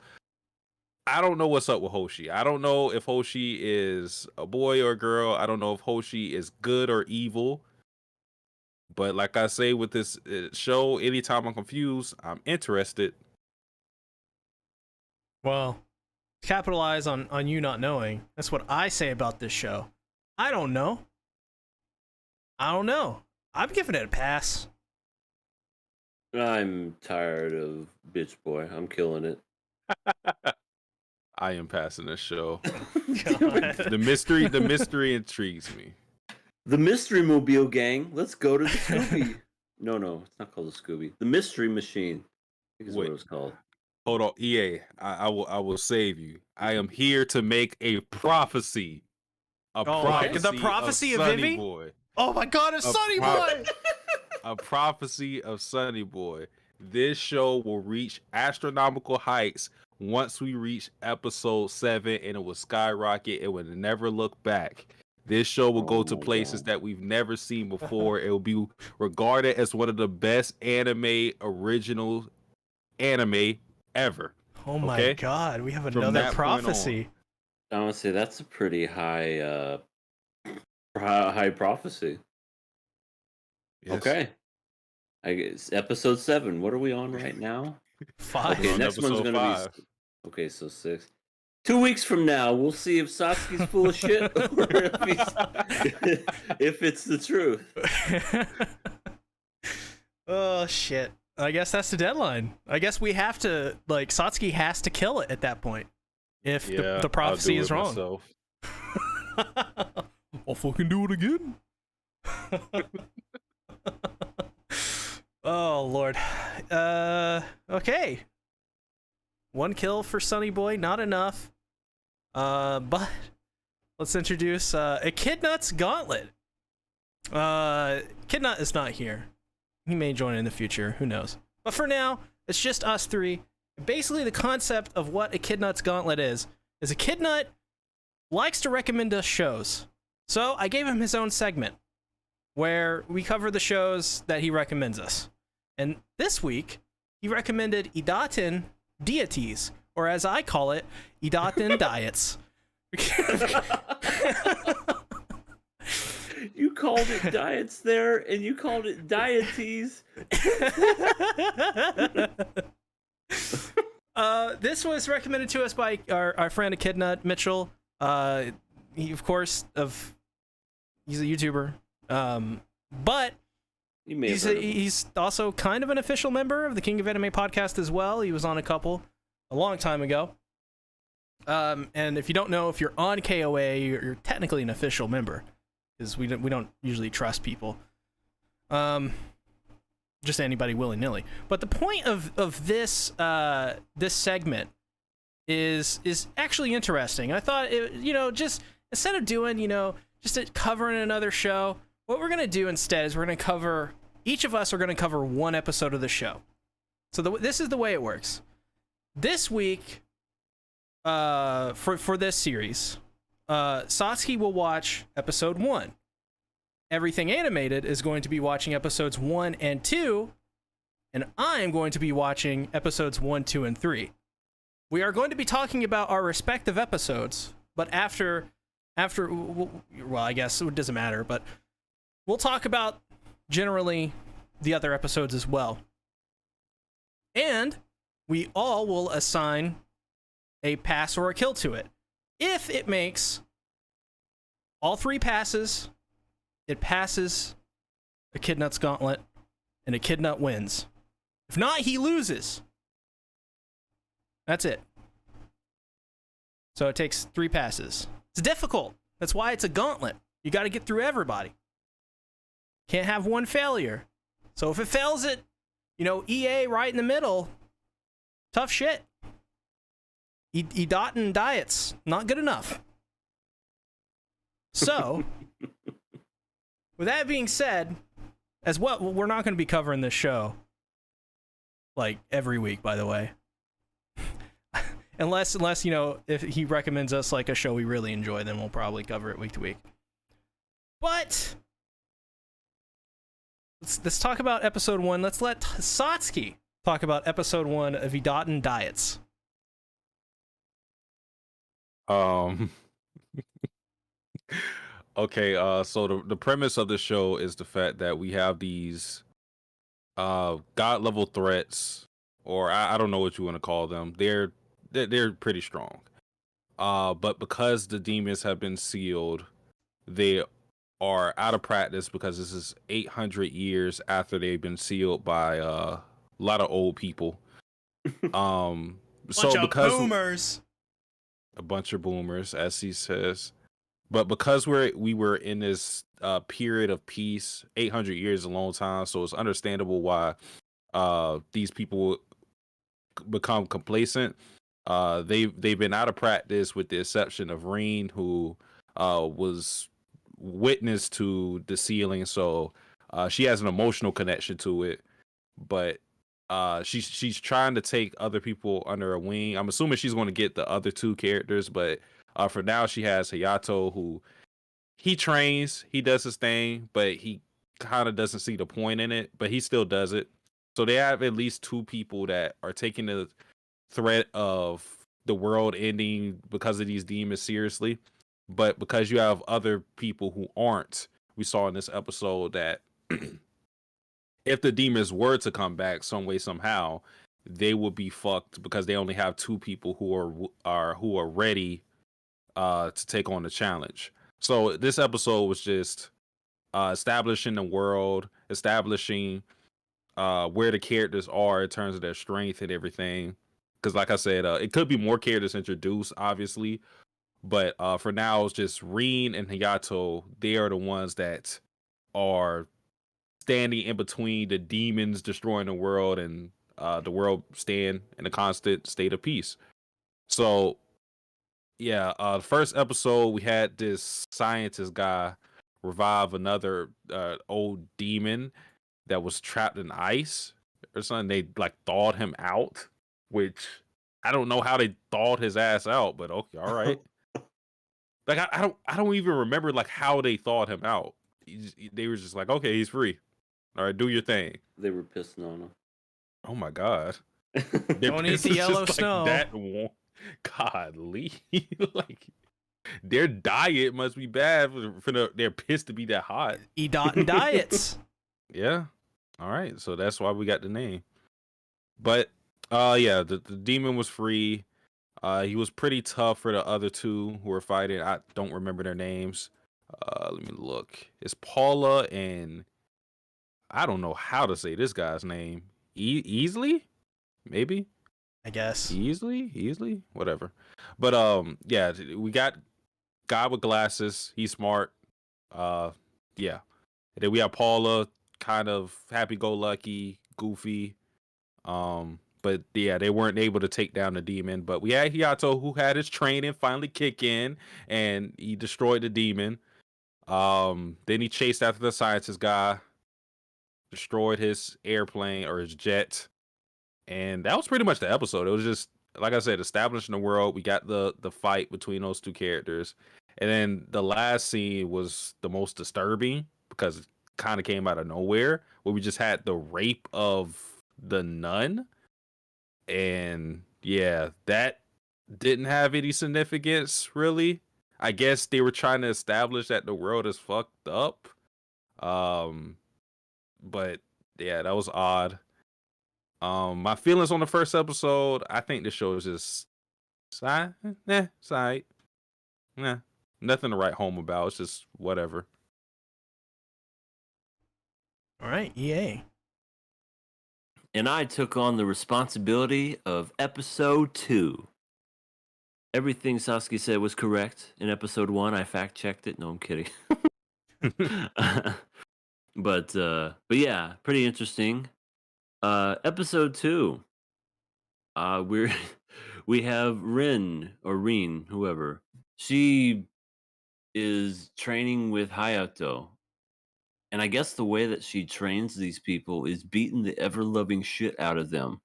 I don't know what's up with Hoshi. I don't know if Hoshi is a boy or a girl. I don't know if Hoshi is good or evil. But like I say with this show, anytime I'm confused, I'm interested. Well, capitalize on you not knowing. That's what I say about this show. I don't know. I'm giving it a pass. I'm tired of Bitch Boy. I'm killing it. I am passing this show. God. The mystery intrigues me. The Mystery Mobile Gang. Let's go to the Scooby. No, it's not called the Scooby. The Mystery Machine. I think is what it was called. Hold on, EA. I will save you. I am here to make a prophecy. The prophecy of Sonny Vivi? Boy. Oh my God, it's Sonny Boy! A prophecy of Sonny Boy. This show will reach astronomical heights once we reach episode 7, and it will skyrocket. It will never look back. This show will go to places that we've never seen before. It will be regarded as one of the best original anime ever. Oh my God, we have another prophecy. I want to say that's a pretty high prophecy. Yes. Okay. I guess episode 7. What are we on right now? 5. Okay, next one's gonna 5. be. Okay, so 6. 2 weeks from now, we'll see if Satsuki's full of shit or if it's the truth. Oh shit! I guess that's the deadline. I guess we have to Satsuki has to kill it at that point if the prophecy is wrong. I'll fucking do it again. Oh Lord. Okay. 1 kill for Sonny Boy, not enough. But let's introduce Echidnut's Gauntlet. Echidnut is not here. He may join in the future, who knows. But for now, it's just us 3. Basically, the concept of what Echidnut's Gauntlet is Echidnut likes to recommend us shows. So I gave him his own segment where we cover the shows that he recommends us. And this week, he recommended Idaten Deities, or as I call it, Idaten Diets. You called it diets there, and you called it deities. This was recommended to us by our friend Echidnut Mitchell. He, of course, he's a YouTuber, but he's also kind of an official member of the King of Anime podcast as well. He was on a long time ago. And if you don't know, if you're on KOA, you're technically an official member, because we don't usually trust people. Just anybody willy-nilly. But the point of this this segment is actually interesting. I thought just instead of doing just covering another show, what we're gonna do instead is each of us are gonna cover 1 episode of the show. So this is the way it works. This week, for this series, Satsuki will watch episode 1. Everything Animated is going to be watching episodes 1 and 2, and I'm going to be watching episodes 1, 2, and 3. We are going to be talking about our respective episodes, but after, well, I guess it doesn't matter, but we'll talk about generally the other episodes as well. And we all will assign a pass or a kill to it. If it makes all 3 passes, it passes Echidnut's Gauntlet, and Echidnut wins. If not, he loses. That's it. So it takes 3 passes. It's difficult. That's why it's a gauntlet. You got to get through everybody. Can't have 1 failure. So if it fails it, EA right in the middle, tough shit. Idaten diets, not good enough. So, with that being said, as well, we're not going to be covering this show every week, by the way. unless if he recommends us a show we really enjoy, then we'll probably cover it week to week. But let's talk about episode 1. Let's let Satsuki talk about episode 1 of Idaten Diets. Okay, so the premise of the show is the fact that we have these god level threats, or I don't know what you want to call them. They're pretty strong. But because the demons have been sealed, they are out of practice because this is 800 years after they've been sealed by a lot of old people. Bunch of boomers. A bunch of boomers, as he says. But because we were in this period of peace, 800 years is a long time, so it's understandable why these people become complacent. They've been out of practice with the exception of Reen, who was witness to the sealing, so she has an emotional connection to it. But she's trying to take other people under her wing. I'm assuming she's going to get the other two characters, but for now she has Hayato, who he trains, he does his thing, but he kind of doesn't see the point in it, but he still does it. So they have at least two people that are taking the threat of the world ending because of these demons seriously. But because you have other people who aren't, we saw in this episode that if the demons were to come back some way somehow, they would be fucked because they only have two people who are ready to take on the challenge. So this episode was just establishing the world, establishing where the characters are in terms of their strength and everything. Because, like I said, it could be more characters introduced, obviously, but for now, it's just Reen and Hayato. They are the ones that are standing in between the demons destroying the world and the world staying in a constant state of peace. So, yeah, the first episode we had this scientist guy revive another old demon that was trapped in ice or something. They like thawed him out, which I don't know how they thawed his ass out, but okay, all right. Like I don't even remember like how they thawed him out. They were just like, okay, he's free. All right, do your thing. They were pissing on Oh my god, their Don't eat piss the is yellow just, snow. Like, that warm. Godly, like their diet must be bad for their piss to be that hot. Idaten diets. Yeah. All right, so that's why we got the name. But yeah, the demon was free. He was pretty tough for the other two who were fighting. I don't remember their names. Let me look. It's Paula and I don't know how to say this guy's name. Easley? Maybe? I guess. Easley? Whatever. But yeah, we got guy with glasses. He's smart. Yeah. And then we have Paula, kind of happy-go-lucky, goofy. But yeah, they weren't able to take down the demon. But we had Hayato, who had his training finally kick in, and he destroyed the demon. Then he chased after the scientist guy, destroyed his airplane or his jet, and that was pretty much the episode. It was just like I said, establishing the world. We got the fight between those two characters, and then the last scene was the most disturbing because it kind of came out of nowhere, where we just had the rape of the nun. And yeah, that didn't have any significance really. I guess they were trying to establish that the world is fucked up. Um, but yeah, that was odd. My feelings on the first episode, I think the show is just side, side, nah, nothing to write home about. It's just whatever. All right, EA. And I took on the responsibility of episode 2. Everything Satsuki said was correct in episode 1. I fact checked it. No, I'm kidding. But yeah, pretty interesting. Episode 2. We have Rin or Reen, whoever. She is training with Hayato. And I guess the way that she trains these people is beating the ever-loving shit out of them.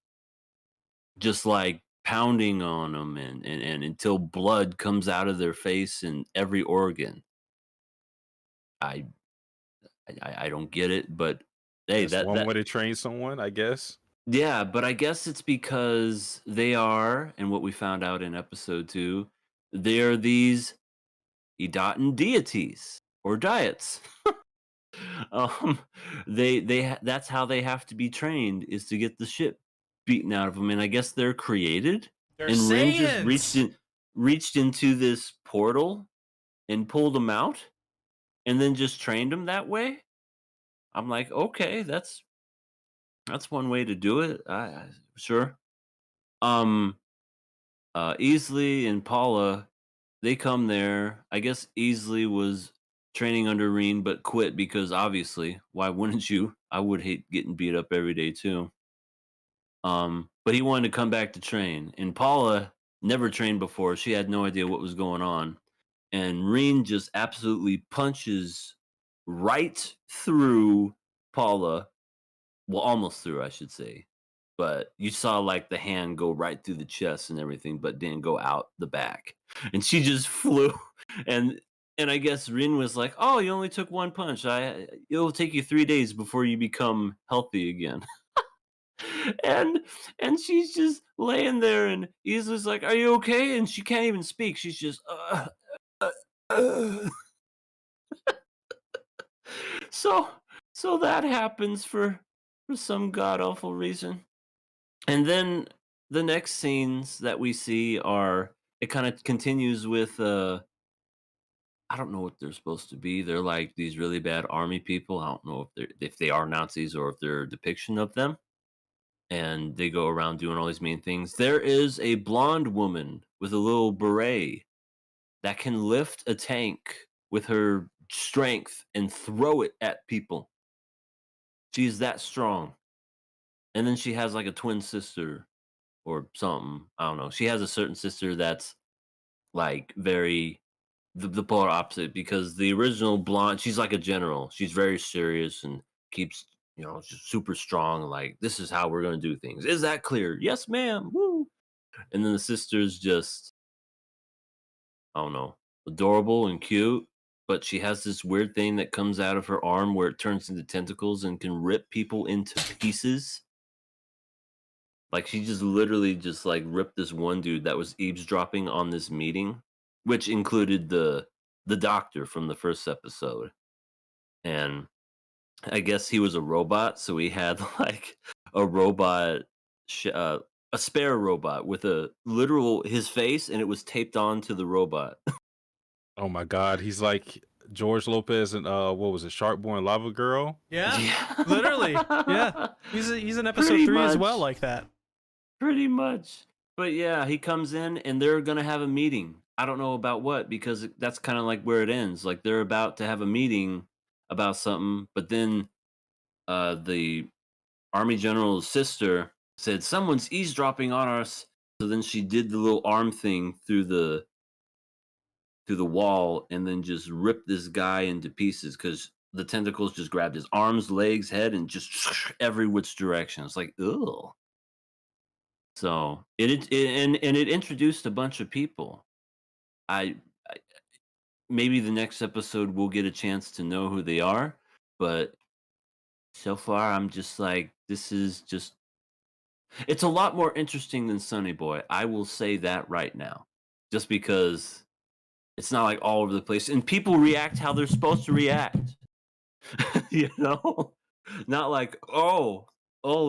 Just like pounding on them and until blood comes out of their face and every organ. I don't get it, but hey, That's one way to train someone, I guess. Yeah, but I guess it's because they are, and what we found out in episode 2, they are these Idaten deities or diets. um, that's how they have to be trained, is to get the shit beaten out of them. And I guess they're created. They're And Rin just Saiyans. reached into this portal and pulled them out, and then just trained them that way. I'm like, okay, that's one way to do it. Sure. Easley and Paula, they come there. I guess Easley was training under Reen, but quit because obviously, why wouldn't you? I would hate getting beat up every day too. But he wanted to come back to train, and Paula never trained before. She had no idea what was going on, and Reen just absolutely punches right through Paula. Well, almost through, I should say. But you saw like the hand go right through the chest and everything, but didn't go out the back. And she just flew. And I guess Rin was like, "Oh, you only took one punch. It'll take you 3 days before you become healthy again." and she's just laying there, and he's just like, "Are you okay?" And she can't even speak. She's just uh. So that happens for some god awful reason. And then the next scenes that we see are, it kind of continues with I don't know what they're supposed to be. They're like these really bad army people. I don't know if they are Nazis or if they're a depiction of them. And they go around doing all these mean things. There is a blonde woman with a little beret that can lift a tank with her strength and throw it at people. She's that strong. And then she has like a twin sister or something. I don't know. She has a certain sister that's like very the polar opposite, because the original blonde, she's like a general. She's very serious and keeps, just super strong. Like, this is how we're going to do things. Is that clear? Yes, ma'am. Woo. And then the sister's just, I don't know, adorable and cute. But she has this weird thing that comes out of her arm where it turns into tentacles and can rip people into pieces. Like, she just literally just like ripped this one dude that was eavesdropping on this meeting, which included the doctor from the first episode. And I guess he was a robot, so he had like a robot, a spare robot with a literal his face, and it was taped on to the robot. Oh my God, he's like George Lopez and what was it, Sharkboy Lava Girl? Yeah. Literally. Yeah. He's in episode Pretty 3 as much. well, like that. Pretty much. But yeah, he comes in and they're gonna have a meeting. I don't know about what, because that's kind of like where it ends. Like, they're about to have a meeting about something, but then the army general's sister said someone's eavesdropping on us. So then she did the little arm thing through the wall and then just ripped this guy into pieces, because the tentacles just grabbed his arms, legs, head, and just every which direction. It's like, ugh. So it introduced a bunch of people. I maybe the next episode we'll get a chance to know who they are, but so far I'm just like, this is just, it's a lot more interesting than Sonny Boy. I will say that right now, just because it's not like all over the place and people react how they're supposed to react. Not like, oh,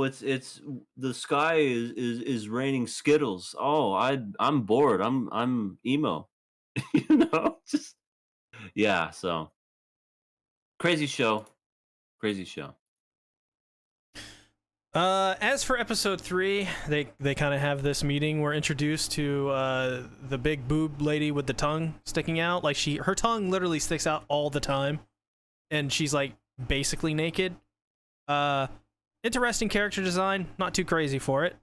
it's the sky is raining Skittles. Oh, I'm bored. I'm emo. Just yeah. So crazy show. As for episode 3, they kind of have this meeting. We're introduced to the big boob lady with the tongue sticking out. Like, her tongue literally sticks out all the time, and she's like basically naked. Interesting character design, not too crazy for it.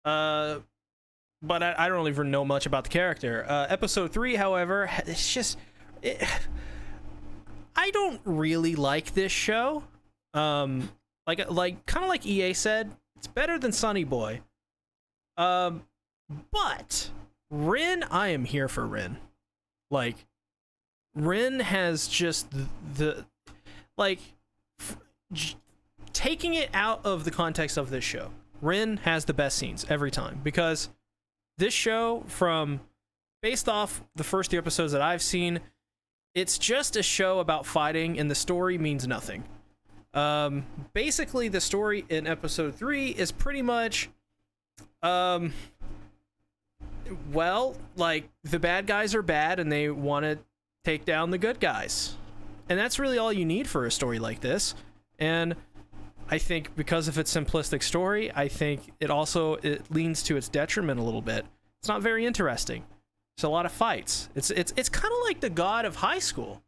But I don't even know much about the character. Episode 3, however, it's just I don't really like this show. Like kind of like EA said, it's better than Sonny Boy. But Rin, I am here for Rin. Like, Rin has just taking it out of the context of this show, Rin has the best scenes every time, because this show, based off the first 2 episodes that I've seen, it's just a show about fighting, and the story means nothing. Basically, the story in episode 3 is pretty much, well, like, the bad guys are bad and they want to take down the good guys. And that's really all you need for a story like this. And I think because of its simplistic story, I think it leans to its detriment a little bit. It's not very interesting. There's a lot of fights. It's kind of like the God of High School,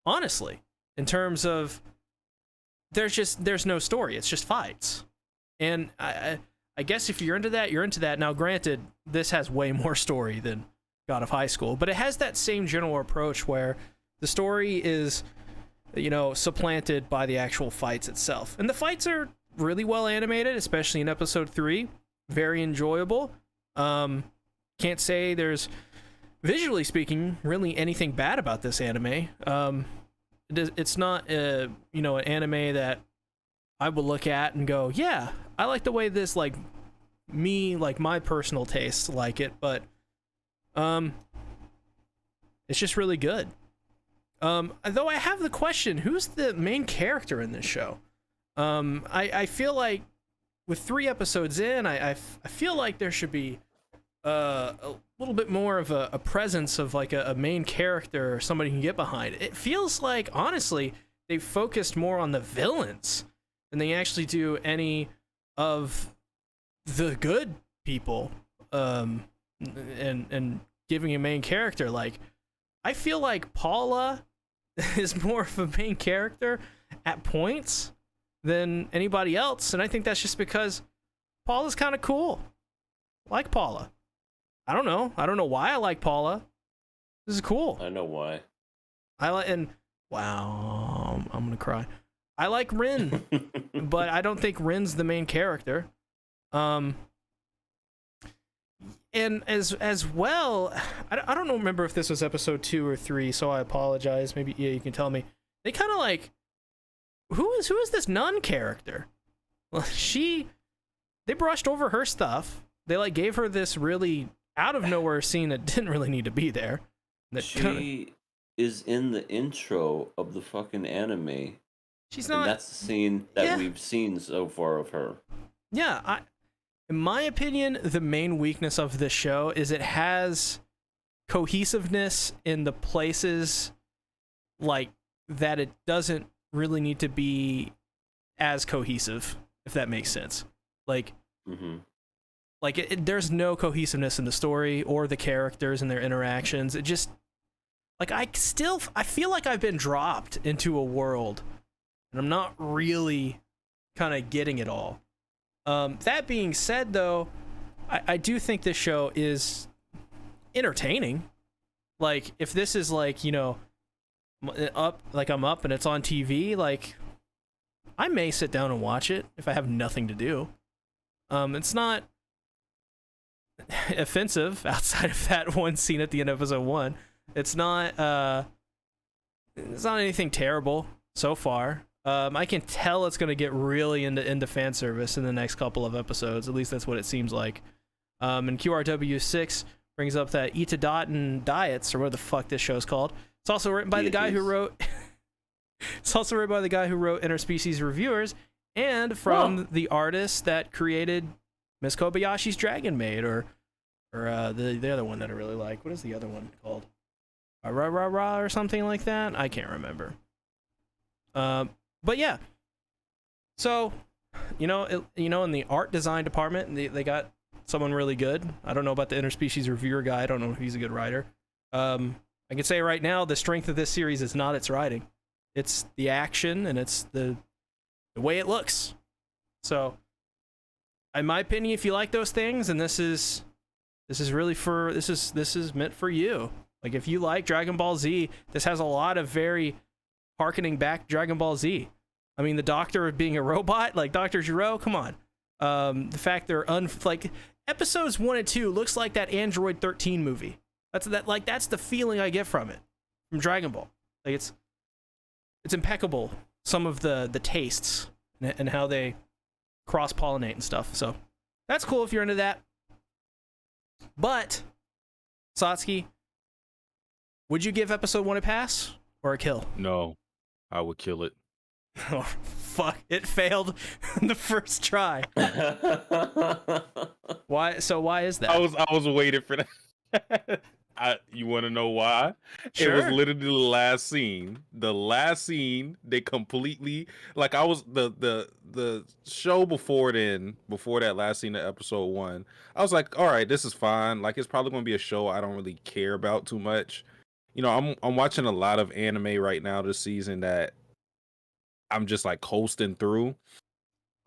honestly, in terms of there's no story. It's just fights. And I guess if you're into that, you're into that. Now, granted, this has way more story than God of High School, but it has that same general approach where the story is, supplanted by the actual fights itself. And the fights are really well animated, especially in episode 3. Very enjoyable. Can't say there's, visually speaking, really anything bad about this anime. It's not an anime that I will look at and go, yeah, I like the way this, my personal tastes like it, but it's just really good. Though I have the question, who's the main character in this show? I feel like with 3 episodes in, I feel like there should be a little bit more of a presence of like a main character or somebody you can get behind. It feels like, honestly, they focused more on the villains than they actually do any of the good people, and giving a main character. Like, I feel like Paula is more of a main character at points than anybody else, and I think that's just because Paula's kind of cool. I like Paula. I don't know why I like Paula. This is cool. I know why. Wow, I'm gonna cry. I like Rin, but I don't think Rin's the main character. And as well, I don't remember if this was episode 2 or 3, so I apologize. Maybe you can tell me. They kind of like, who is this nun character? Well, they brushed over her stuff. They gave her this really out of nowhere scene that didn't really need to be there. She is in the intro of the fucking anime. She's not. And that's the scene that we've seen so far of her. Yeah, in my opinion, the main weakness of this show is it has cohesiveness in the places that it doesn't really need to be as cohesive, if that makes sense. There's no cohesiveness in the story or the characters and their interactions. It just, I feel like I've been dropped into a world and I'm not really kind of getting it all. That being said, though, I do think this show is entertaining. If this is I'm up and it's on TV, I may sit down and watch it if I have nothing to do. It's not offensive outside of that one scene at the end of episode 1. It's not anything terrible so far. I can tell it's going to get really into fan service in the next couple of episodes. At least that's what it seems like. And QRW6 brings up that Idaten diets, or what the fuck this show's called. It's also written by the guy who wrote. It's also written by the guy who wrote Interspecies Reviewers, and from the artist that created Miss Kobayashi's Dragon Maid, or the other one that I really like. What is the other one called? Rah or something like that. I can't remember. But yeah, so in the art design department, they got someone really good. I don't know about the Interspecies Reviewer guy. I don't know if he's a good writer. I can say right now, the strength of this series is not its writing; it's the action and it's the way it looks. So, in my opinion, if you like those things, and this is really this is meant for you. If you like Dragon Ball Z, this has a lot of very harkening back to Dragon Ball Z. I mean, the Doctor being a robot, Dr. Gero, come on. The fact they're episodes 1 and 2 looks like that Android 13 movie. That's the feeling I get from it, from Dragon Ball. It's impeccable. Some of the tastes and how they cross-pollinate and stuff. So that's cool if you're into that. But Satsuki, would you give episode 1 a pass or a kill? No, I would kill it. Oh, fuck. It failed the first try. Why? So why is that? I was waiting for that. You want to know why? Sure. It was literally the last scene. The last scene, they completely, I was the the show before that last scene of episode 1, I was like, all right, this is fine. Like, it's probably gonna be a show I don't really care about too much. You know, I'm watching a lot of anime right now this season that I'm just like coasting through.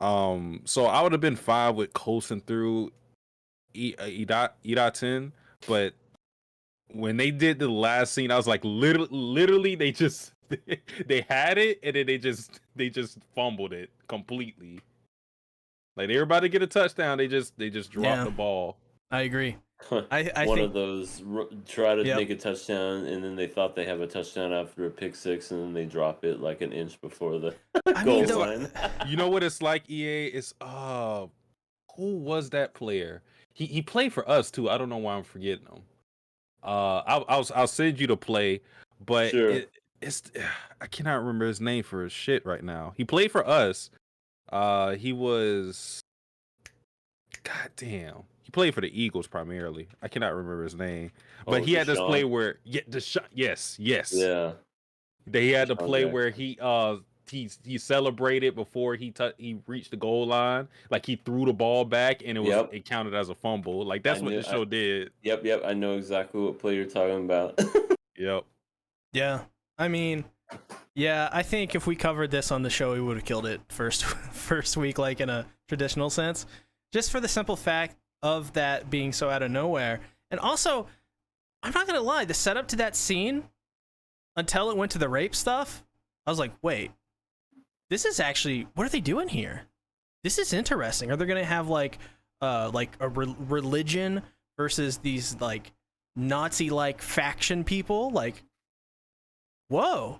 So I would have been fine with coasting through Idaten, but when they did the last scene, I was like, literally, they just they had it and then they just fumbled it completely. Like they were about to get a touchdown, they just dropped the ball. I agree. I One think of those try to Yep. make a touchdown, and then they thought they have a touchdown after a pick six, and then they drop it like an inch before the goal line. You know what it's like, EA? It's who was that player? He played for us too. I don't know why I'm forgetting him. I'll send you the play, but Sure. it's I cannot remember his name for his shit right now. He played for us. He was, god damn. He played for the Eagles primarily. I cannot remember his name, but he had this play where yes. Yeah. They had the play Jackson. where he celebrated before he reached the goal line. Like he threw the ball back and it counted as a fumble. Like that's what the show did. Yep. I know exactly what play you're talking about. Yep. Yeah. I mean, yeah, I think if we covered this on the show, we would have killed it first week, like in a traditional sense, just for the simple fact of that being so out of nowhere. And also, I'm not gonna lie, the setup to that scene until it went to the rape stuff, I was like, wait, this is actually, what are they doing here? This is interesting. Are they gonna have like a religion versus these like Nazi-like faction people? Like, whoa,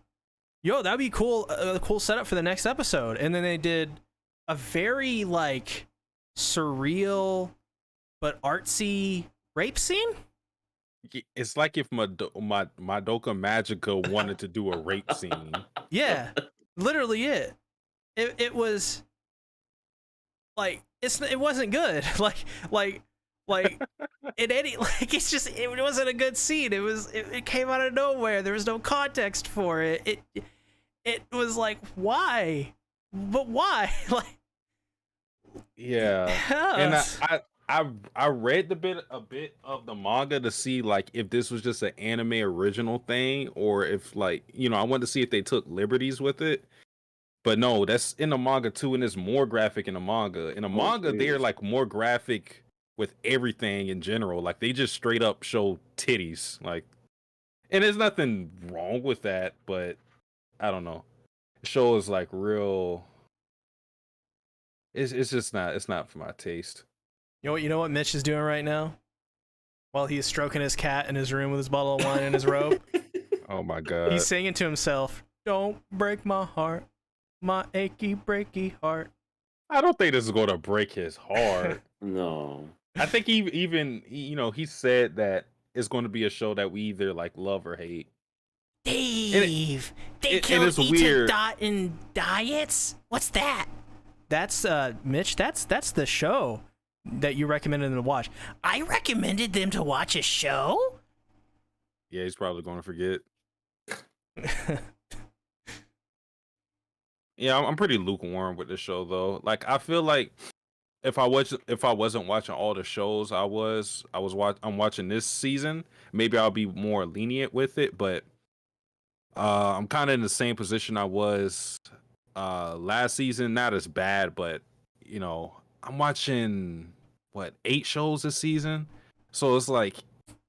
yo, that'd be cool. A cool setup for the next episode. And then they did a very like surreal but artsy rape scene. It's like if Madoka Magica wanted to do a rape scene. Yeah, literally it. It was like it wasn't good. like it wasn't a good scene. It came out of nowhere. There was no context for it. It was like, why? But why? Like, yeah. yes. And I read a bit of the manga to see like if this was just an anime original thing or if like, you know, I wanted to see if they took liberties with it. But no, that's in the manga too, and it's more graphic in the manga. In the manga, they're like more graphic with everything in general. Like they just straight up show titties. Like, and there's nothing wrong with that, but I don't know. The show is like real. It's just not. It's not for my taste. You know what Mitch is doing right now? While he's stroking his cat in his room with his bottle of wine in his robe. Oh my god. He's singing to himself, "Don't break my heart, my achy breaky heart." I don't think this is going to break his heart. No. I think he said that it's going to be a show that we either like love or hate. Dave, they killed Echidnut diets? What's that? That's Mitch, that's the show that you recommended them to watch. I recommended them to watch a show? Yeah, he's probably going to forget. Yeah, I'm pretty lukewarm with this show though. Like I feel like if I wasn't watching all the shows I'm watching this season, maybe I'll be more lenient with it, but I'm kind of in the same position I was last season, not as bad, but you know, I'm watching 8 shows this season. So it's like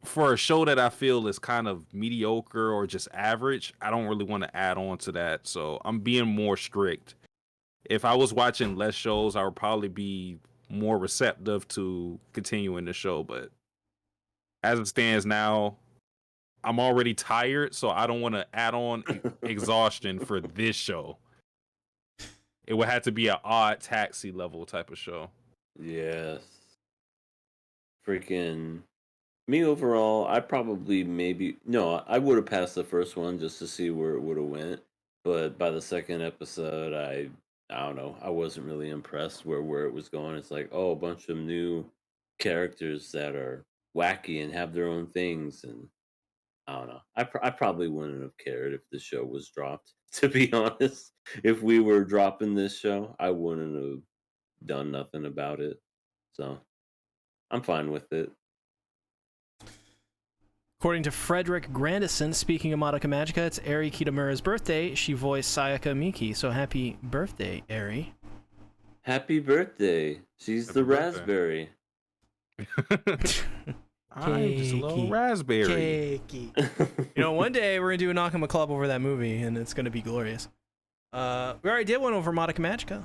for a show that I feel is kind of mediocre or just average, I don't really want to add on to that. So I'm being more strict. If I was watching less shows, I would probably be more receptive to continuing the show. But as it stands now, I'm already tired, so I don't want to add on exhaustion for this show. It would have to be an odd taxi level type of show. Yes. Freaking me overall, I probably I would have passed the first one just to see where it would have went. But by the second episode, I don't know. I wasn't really impressed where it was going. It's like, oh, a bunch of new characters that are wacky and have their own things, and I don't know. I probably wouldn't have cared if the show was dropped. To be honest, if we were dropping this show, I wouldn't have done nothing about it. So I'm fine with it. According to Frederick Grandison, speaking of Madoka Magica, it's Eri Kitamura's birthday. She voiced Sayaka Miki, so happy birthday, Eri. Happy birthday. She's Happy the birthday. raspberry. I'm just a little raspberry. Cakey. One day we're gonna do a Nakama Club over that movie, and it's gonna be glorious. We already did one over Madoka Magica.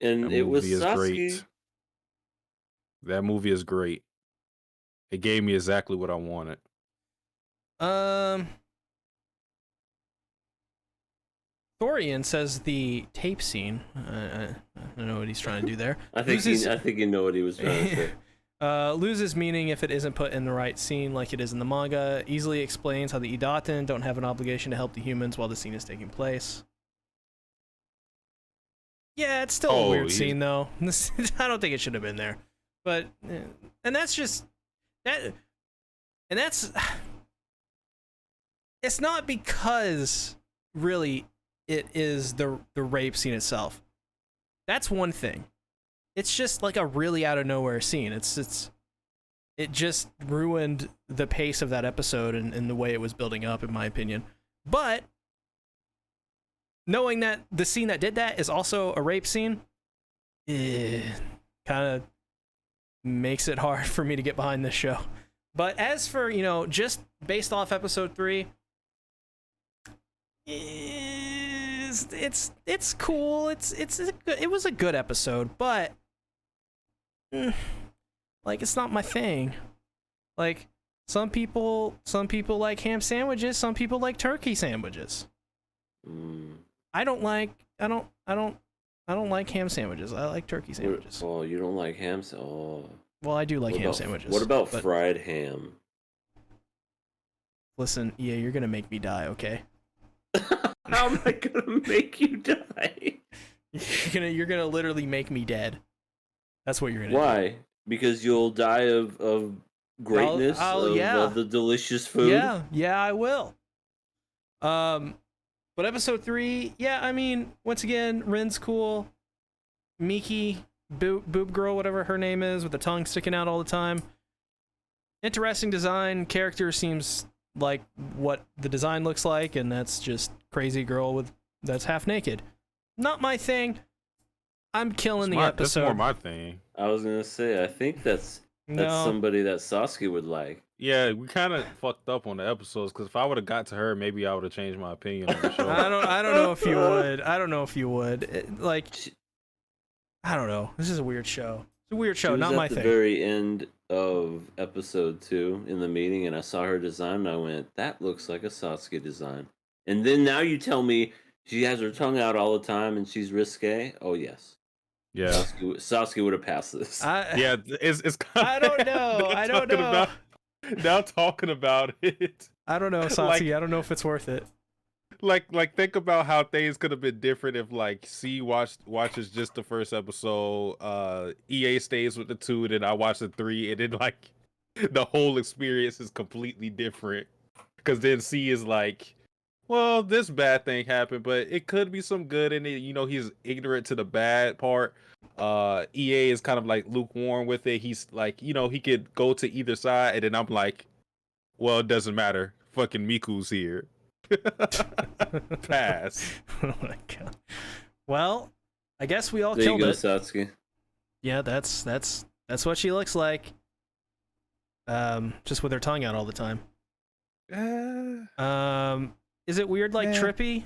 And That it was movie is Satsuki. great. That movie is great. It gave me exactly what I wanted. Thorian says the tape scene. I don't know what he's trying to do there. I think you know what he was trying to say. Loses meaning if it isn't put in the right scene like it is in the manga. Easily explains how the Idaten don't have an obligation to help the humans while the scene is taking place. Yeah, it's still a weird scene though. I don't think it should have been there. But and that's just that, and that's it's not because really it is the rape scene itself. That's one thing. It's just like a really out of nowhere scene. It just ruined the pace of that episode and the way it was building up, in my opinion. But knowing that the scene that did that is also a rape scene, kind of makes it hard for me to get behind this show. But as for, just based off episode 3, it's cool. It was a good episode, but like it's not my thing. Like some people like ham sandwiches, some people like turkey sandwiches. I don't like ham sandwiches. I like turkey sandwiches. Oh, you don't like ham? Oh. Well, I do like ham sandwiches. What about fried ham? Listen, yeah, you're gonna make me die, okay? How am I gonna make you die? You're gonna literally make me dead. That's what you're gonna do. Why? Because you'll die of greatness of the delicious food. Yeah, I will. But episode 3, yeah, I mean, once again, Rin's cool. Miki, boob girl, whatever her name is, with the tongue sticking out all the time. Interesting design. Character seems like what the design looks like, and that's just crazy girl that's half naked. Not my thing. I'm killing the episode. That's more my thing. I was gonna say, I think that's somebody that Sasuke would like. Yeah, we kind of fucked up on the episodes because if I would have got to her, maybe I would have changed my opinion on the show. I don't know if you would. I don't know if you would. I don't know. This is a weird show. It's a weird show. Not my thing. At the very end of episode 2 in the meeting, and I saw her design, and I went, "That looks like a Sasuke design." And then now you tell me she has her tongue out all the time and she's risque. Oh yes. Yeah. Sasuke would have passed this. It's kind I don't know. I don't know. Now talking about it. I don't know, Satsuki. I don't know if it's worth it. Like think about how things could have been different if C watches just the first episode, EA stays with the 2, and then I watch the 3, and then the whole experience is completely different. Because then C is like, well, this bad thing happened, but it could be some good in it. He's ignorant to the bad part. EA is kind of lukewarm with it. He's he could go to either side, and then I'm like, well, it doesn't matter. Fucking Miku's here. Pass. Oh my god. Well, I guess we all there killed you go, it. Satsuki. Yeah, that's what she looks like. Just with her tongue out all the time. Is it weird, trippy?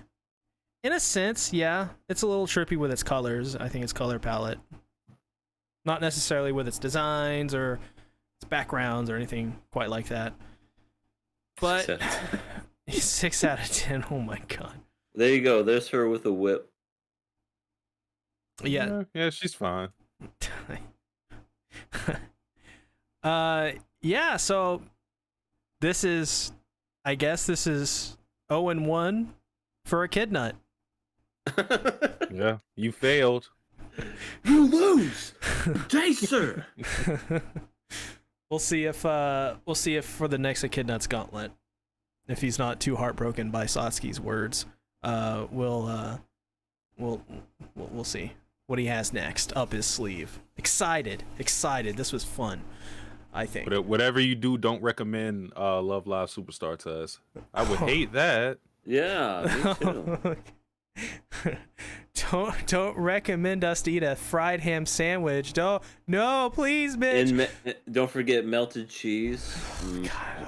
In a sense, yeah. It's a little trippy with its colors. I think its color palette. Not necessarily with its designs or its backgrounds or anything quite like that. But 6 out of 10. Oh my god. There you go. There's her with a whip. Yeah. Yeah, she's fine. Yeah, so I guess this is 0-1 for Echidnut. Yeah, you failed. You lose, Dacer. We'll see if for the next Echidnut's Gauntlet, if he's not too heartbroken by Satsuki's words, we'll see what he has next up his sleeve. Excited. This was fun, I think. Whatever you do, don't recommend Love Live Superstar to us. I would hate that. Yeah, me too. Don't recommend us to eat a fried ham sandwich. No, please, bitch. And don't forget melted cheese.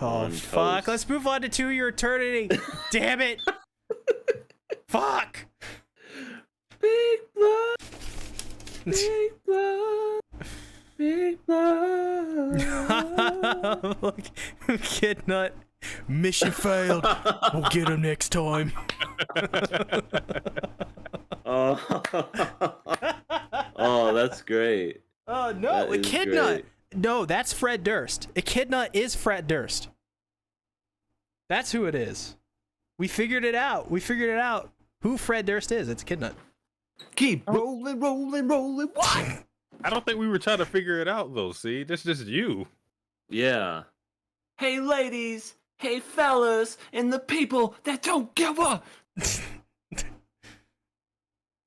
Oh, fuck. Toast. Let's move on to To Your Eternity. Damn it. Fuck. Big blood. Big blood. Big blood. Look, Echidnut. Mission failed. We'll get him next time. Oh, that's great. Oh, no. That is Echidnut. great. No, that's Fred Durst. Echidnut is Fred Durst. That's who it is. We figured it out. Who Fred Durst is. It's Echidnut. Keep rolling. What? I don't think we were trying to figure it out though. See, that's just you. Yeah. Hey, ladies. Hey, fellas, and the people that don't give up.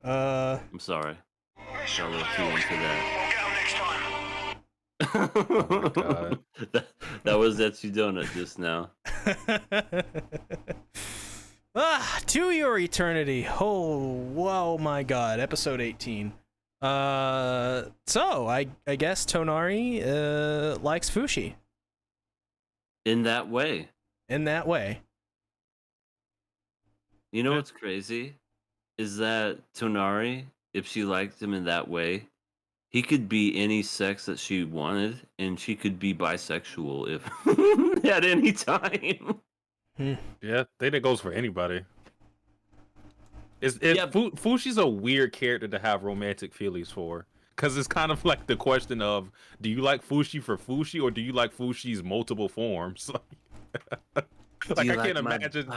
I'm sorry. Got a little too into that. Oh, God. that was Etsy Donut just now. To Your Eternity. Oh my God. Episode 18. So I guess Tonari likes Fushi. In that way. You know what's crazy? Is that Tonari, if she liked him in that way, he could be any sex that she wanted, and she could be bisexual if at any time. Yeah, I think it goes for anybody. Yeah. Fushi's a weird character to have romantic feelings for. Because it's kind of like the question of, do you like Fushi for Fushi, or do you like Fushi's multiple forms? Like, I can't imagine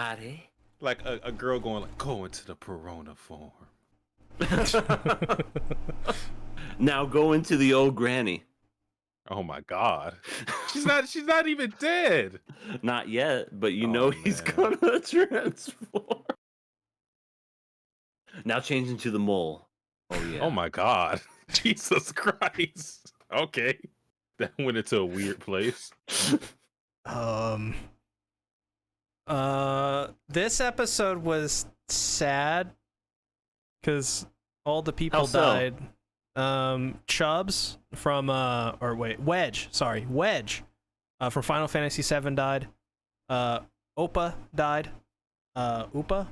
like a girl going like, go into the Perona form. Now go into the old granny. Oh my God. She's not even dead. Not yet, but you Oh, know he's man. gonna transform. Now change into the mole. Oh yeah. Oh my God. Jesus Christ. Okay. That went into a weird place. This episode was sad because all the people How so? died. Chubbs from Wedge from Final Fantasy VII died. Oppa died. Opie?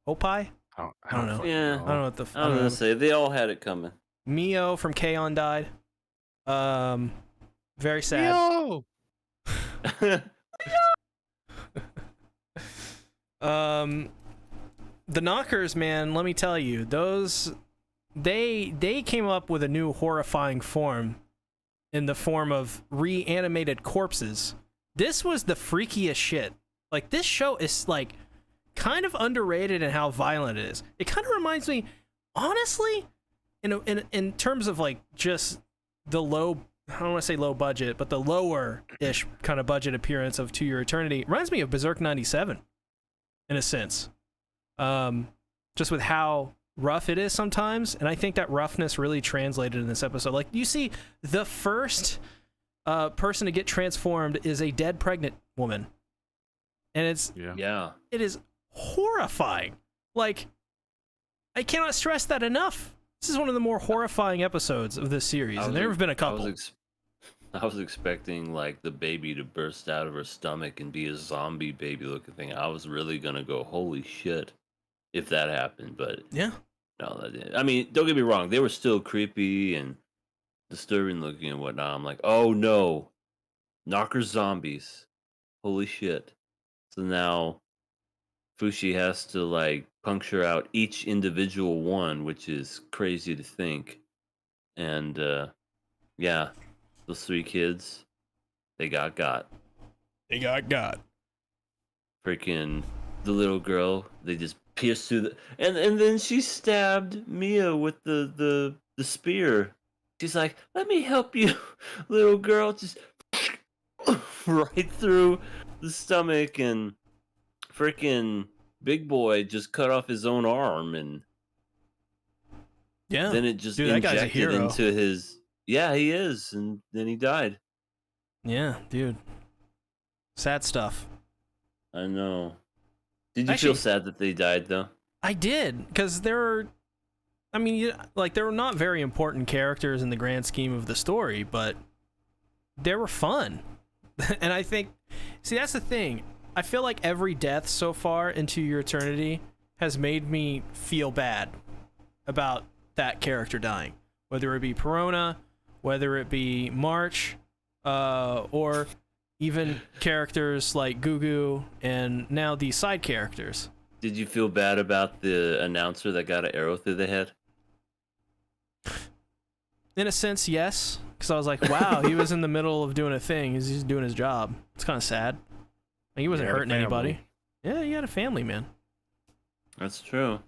I don't know. Yeah. I don't know what the I was gonna say they all had it coming. Mio from K-On! Died. Very sad. Yo! The Knockers, man, let me tell you, those they came up with a new horrifying form in the form of reanimated corpses. This was the freakiest shit. Like, this show is like kind of underrated in how violent it is. It kind of reminds me, honestly, in terms of like just the low, I don't want to say low budget, but the lower-ish kind of budget appearance of To Your Eternity. It reminds me of Berserk 97 in a sense. Just with how rough it is sometimes, and I think that roughness really translated in this episode. Like, you see, the first person to get transformed is a dead pregnant woman, and it is horrifying. Like, I cannot stress that enough. This is one of the more horrifying episodes of this series, and there have been a couple. I was expecting like the baby to burst out of her stomach and be a zombie baby looking thing. I was really gonna go, holy shit, if that happened, but Yeah. no, that didn't. I mean, don't get me wrong, they were still creepy and disturbing looking and whatnot. I'm like, oh no, Knocker zombies, holy shit. So now Fushi has to like puncture out each individual one, which is crazy to think. And yeah, those three kids, they got. They got. Freaking the little girl, they just pierced through the and then she stabbed Mia with the spear. she's like, "Let me help you, little girl." Just right through the stomach, and freaking Big Boy just cut off his own arm, and Yeah. then it just Dude, that guy's a injected hero. into his. Yeah, he is, and then he died. Yeah, dude. Sad stuff. I know. Did you Actually, feel sad that they died, though? I did, because there were not very important characters in the grand scheme of the story, but they were fun. And I think, see, that's the thing. I feel like every death so far into Your Eternity has made me feel bad about that character dying. Whether it be Perona, whether it be March, or even characters like Gugu, and now these side characters. Did you feel bad about the announcer that got an arrow through the head? In a sense, yes. Because I was like, wow, he was in the middle of doing a thing. He's just doing his job. It's kind of sad. Like, he wasn't hurting anybody. Yeah, he had a family, man. That's true.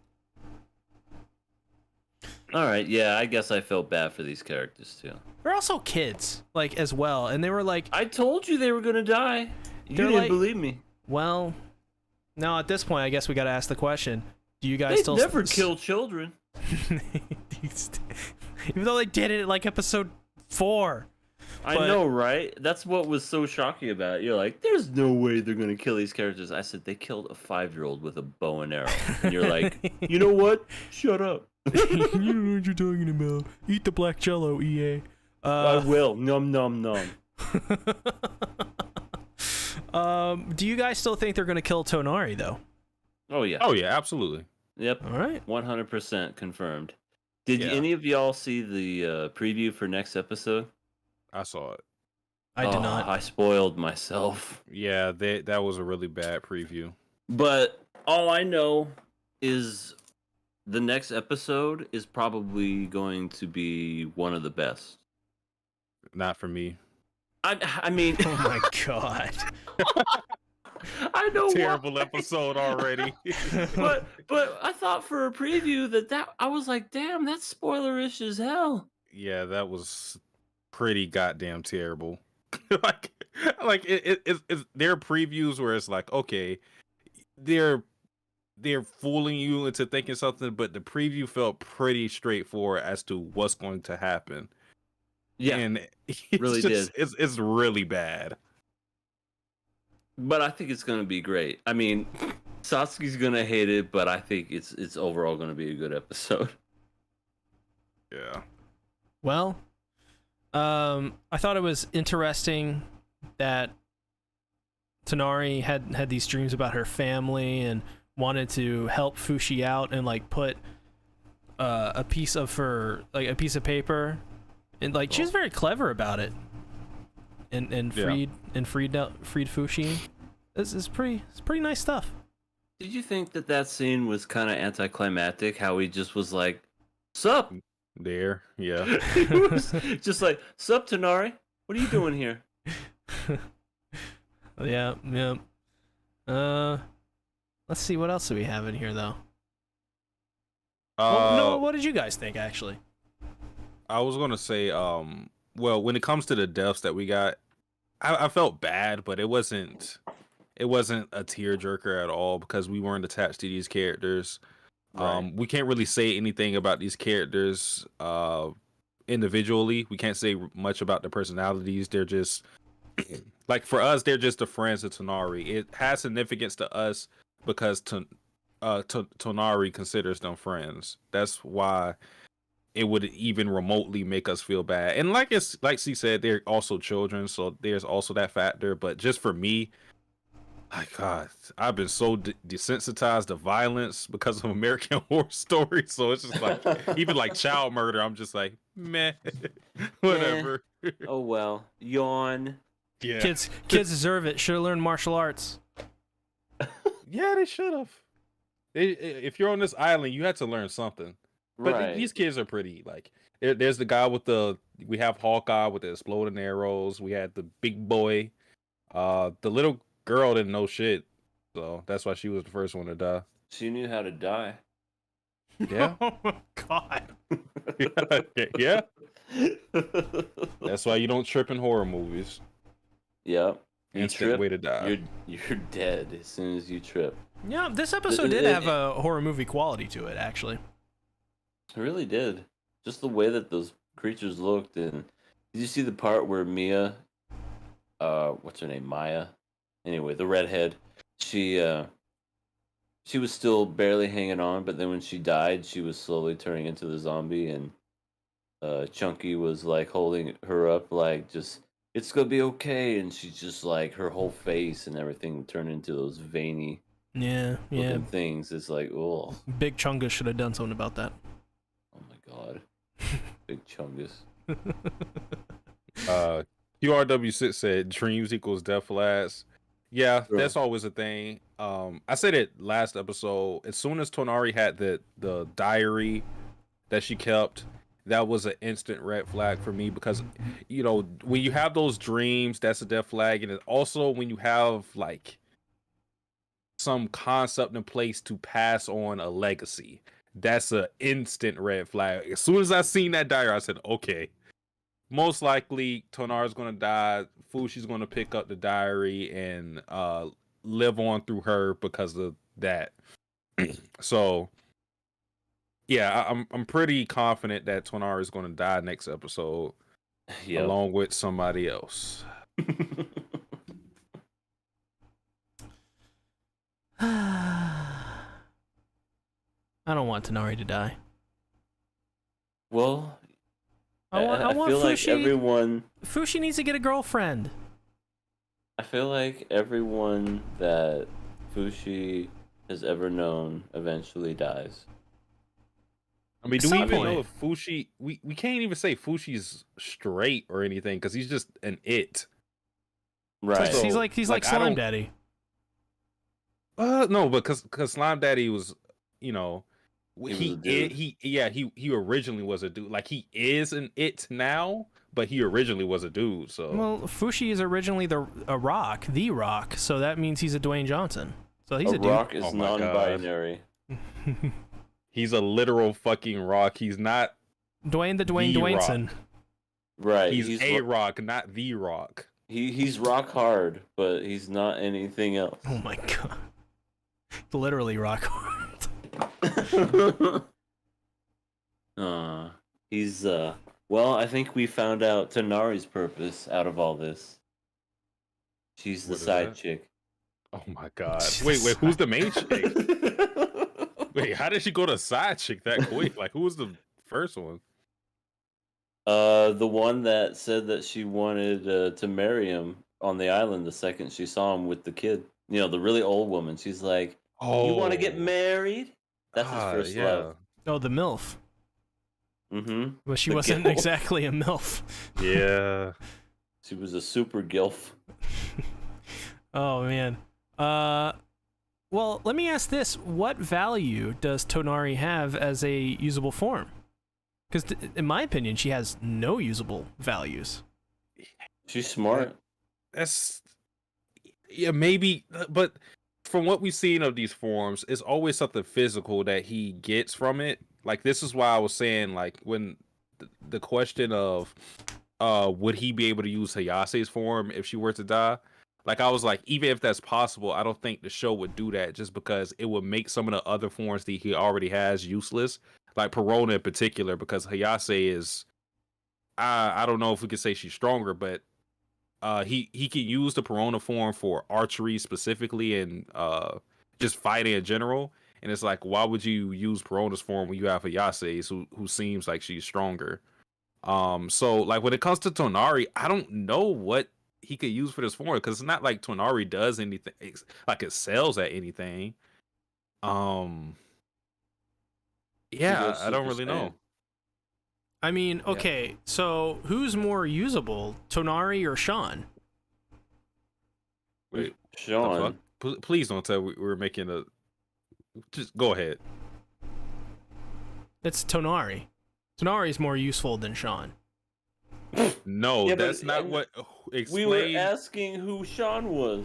All right, yeah, I guess I felt bad for these characters too. They're also kids, like, as well. And they were like, I told you they were gonna die. You They're didn't like- believe me. well, now at this point, I guess we got to ask the question: do you guys They still never kill children. Even though they did it at like episode 4. I know, right? That's what was so shocking about it. You're like, there's no way they're gonna kill these characters. I said they killed a 5-year-old with a bow and arrow, and you're like, you know what? Shut up. You don't know what you're talking about. Eat the black jello, EA. I will. Num num num. Do you guys still think they're gonna kill Tonari though? Oh yeah. Oh yeah, absolutely. Yep. All right. 100% confirmed. Did Yeah. any of y'all see the preview for next episode? I saw it. I did not. I spoiled myself. Yeah, that was a really bad preview. But all I know is the next episode is probably going to be one of the best. Not for me. I mean, Oh my god. I know Terrible episode already. but I thought for a preview that I was like, damn, that's spoilerish as hell. Yeah, that was pretty goddamn terrible. like it's there are previews where it's like, okay, they're fooling you into thinking something, but the preview felt pretty straightforward as to what's going to happen. Yeah, and really did. It's really bad. But I think it's gonna be great. I mean, Satsuki's gonna hate it, but I think it's overall gonna be a good episode. Yeah. Well, I thought it was interesting that Tonari had these dreams about her family and wanted to help Fushi out and like put a piece of paper, and like she was very clever about it, and freed Fushi. It's pretty nice stuff. Did you think that scene was kind of anticlimactic? How he just was like, "Sup?" There, yeah. He was just like, "Sup, Tonari? What are you doing here?" Yeah. Let's see, what else do we have in here though? What did you guys think actually? I was gonna say, well, when it comes to the deaths that we got, I felt bad, but it wasn't a tearjerker at all because we weren't attached to these characters. Right. We can't really say anything about these characters individually. We can't say much about their personalities. They're just like, for us, they're just the friends of Tonari. It has significance to us because Tonari considers them friends. That's why it would even remotely make us feel bad. And like she said, they're also children, so there's also that factor. But just for me, my God, I've been so desensitized to violence because of American Horror Story. So it's just like, even like child murder, I'm just like, meh, whatever. Oh well, yawn. Yeah, Kids deserve it. Should have learned martial arts. yeah, they should have. If you're on this island, you had to learn something. But Right. these kids are pretty. Like, there's the guy we have Hawkeye with the exploding arrows. We had the big boy. The little girl didn't know shit, so that's why she was the first one to die. She knew how to die. Yeah. Oh my god. Yeah. That's why you don't trip in horror movies. Yep. You Instant trip, way to die. you're dead as soon as you trip. Yeah, this episode did have a horror movie quality to it, actually. It really did. Just the way that those creatures looked, and did you see the part where Mia, what's her name, Maya? Anyway, the redhead, she was still barely hanging on, but then when she died, she was slowly turning into the zombie, and Chunky was like holding her up, like just it's gonna be okay, and she's just like her whole face and everything turned into those veiny looking things. It's like, oh, Big Chungus should have done something about that. oh my god, Big Chungus. QRW6 said dreams equals death last. Yeah, Sure. that's always a thing. I said it last episode. As soon as Tonari had the diary that she kept, that was an instant red flag for me, because when you have those dreams, that's a death flag. And also when you have like some concept in place to pass on a legacy, that's an instant red flag. As soon as I seen that diary, I said, okay, most likely Tonari's gonna die. Fushi's gonna pick up the diary and live on through her because of that. So yeah, I'm pretty confident that Tonari is gonna die next episode, along with somebody else. I don't want Tonari to die. Well, I want feel like Fushi. everyone. Fushi needs to get a girlfriend. I feel like everyone that Fushi has ever known eventually dies. I mean, At do we some even point. know if Fushi? We can't even say Fushi's straight or anything because he's just an it. Right. So, he's like I Slime don't- Daddy. No, because Slime Daddy was, He was a he dude. he originally was a dude. Like he is an it now, but he originally was a dude. So Well, Fushi is originally the Rock, so that means he's a Dwayne Johnson. So he's a dude. Rock is Oh my God. non-binary. he's a literal fucking rock. He's not. Dwayne The Dwayneson. Rock. Right. He's a rock, not the rock. He's rock hard, but he's not anything else. Oh my god. Literally rock hard. He's well, I think we found out Tonari's purpose out of all this. She's the What is side that? chick. Oh my god. Wait, who's the main chick? Wait, how did she go to side chick that quick? Like, who was the first one? The one that said that she wanted to marry him on the island the second she saw him with the kid. You know, the really old woman. She's like, Oh, "You want to get married?" That's his first love. Oh, the MILF. Mm-hmm. Well, she The wasn't gilf. exactly a MILF. Yeah. She was a super gilf. Oh man. Well, let me ask this: what value does Tonari have as a usable form? Because in my opinion, she has no usable values. She's smart. That's maybe, but from what we've seen of these forms, it's always something physical that he gets from it. Like, this is why I was saying, like, when the question of would he be able to use Hayase's form if she were to die, like, I was like, even if that's possible, I don't think the show would do that, just because it would make some of the other forms that he already has useless, like Perona in particular, because Hayase is, I don't know if we could say she's stronger, but he can use the Perona form for archery specifically, and just fighting in general. And it's like, why would you use Perona's form when you have Hayase's, who seems like she's stronger? So like, when it comes to Tonari, I don't know what he could use for this form, because it's not like Tonari does anything, like excels at anything. Yeah, goes I don't Super really know. Saiyan. I mean, okay, so who's more usable, Tonari or Sean? Wait, the Sean. fuck? Please don't tell we're making a. Just go ahead. It's Tonari. Tonari is more useful than Sean. No, Yeah, but- that's not what. We Explain. were asking who Sean was.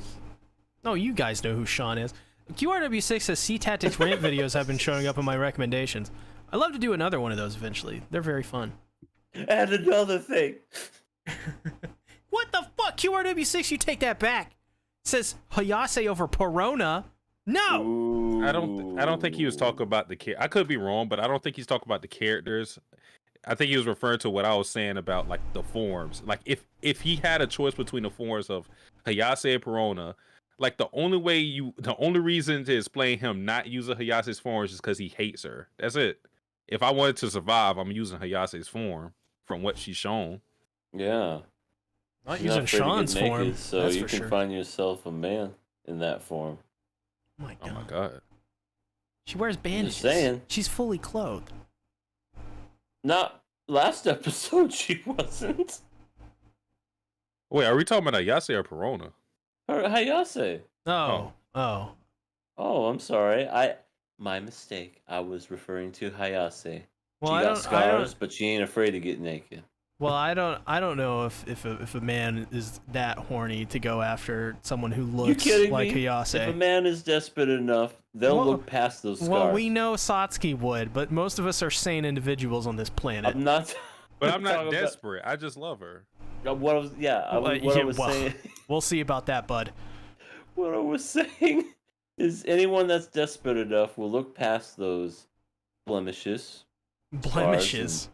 No, you guys know who Sean is. QRW6 says SeaTactics rant videos have been showing up in my recommendations. I'd love to do another one of those eventually. They're very fun. And another thing. What the fuck? QRW6, you take that back. It says Hayase over Perona. No. Ooh. I don't think he was talking about the I could be wrong, but I don't think he's talking about the characters. I think he was referring to what I was saying about like the forms. Like if he had a choice between the forms of Hayase and Perona, like the only reason to explain him not using Hayase's form is because he hates her. That's it. If I wanted to survive, I'm using Hayase's form from what she's shown. Yeah. Not She's using not afraid to get Sean's naked, form. so That's you for can sure. find yourself a man in that form. Oh my god. Oh my god. She wears bandages. saying. She's fully clothed. Not last episode, she wasn't. Wait, are we talking about Hayase or Perona? Her Hayase. Oh. Oh, I'm sorry. My mistake. I was referring to Hayase. Well, She I got don't. scars, but she ain't afraid to get naked. Well, I don't know if a man is that horny to go after someone who looks kidding like me? Hayase. If a man is desperate enough, they'll Well- look past those scars. Well, we know Satsuki would, but most of us are sane individuals on this planet. I'm not. But I'm not talking about- desperate. I just love her. What I was, yeah, Well, what yeah, I was well. saying. We'll see about that, bud. What I was saying is, anyone that's desperate enough will look past those blemishes, Blemishes.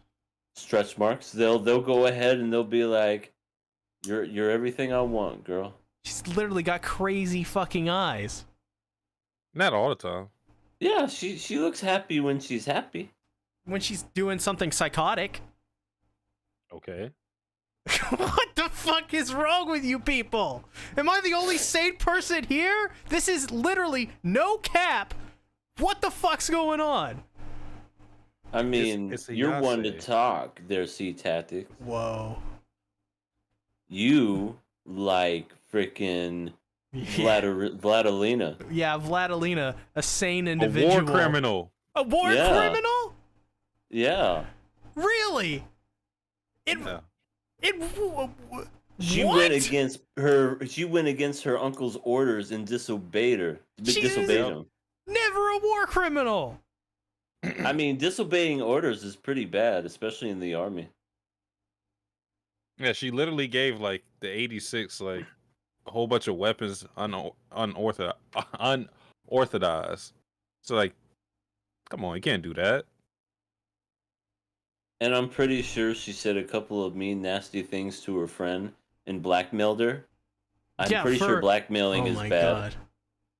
stretch marks. They'll go ahead and they'll be like, "You're everything I want, girl." She's literally got crazy fucking eyes. Not all the time. Yeah, she looks happy when she's happy. When she's doing something psychotic. Okay. What the fuck is wrong with you people? Am I the only sane person here? This is literally no cap. What the fuck's going on? I mean, it's a you're one to Yase. talk. There, SeaTactics. Whoa. You like freaking Vladilena. Yeah, Vladilena, a sane A individual. war criminal. A war Yeah. criminal? Yeah. Really? Yeah. She what? went against her. She went against her uncle's orders and disobeyed her. She Disobeyed is- him. Never a war criminal. I mean, disobeying orders is pretty bad, especially in the army. Yeah, she literally gave like the 86 like a whole bunch of weapons unorthodox. So like, come on, you can't do that. And I'm pretty sure she said a couple of mean, nasty things to her friend and blackmailed her. I'm Yeah, pretty sure for- blackmailing Oh is my bad. god.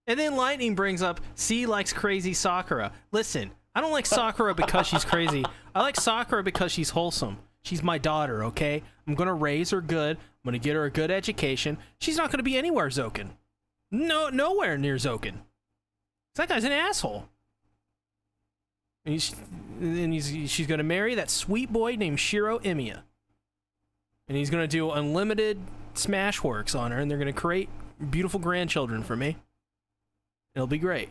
And then Lightning brings up, C likes crazy Sakura. Listen, I don't like Sakura because she's crazy. I like Sakura because she's wholesome. She's my daughter, okay? I'm gonna raise her good. I'm gonna get her a good education. She's not gonna be anywhere Zoken. No, nowhere near Zoken. That guy's an asshole. And she's gonna marry that sweet boy named Shiro Emiya. And he's gonna do unlimited smash works on her, and they're gonna create beautiful grandchildren for me. It'll be great.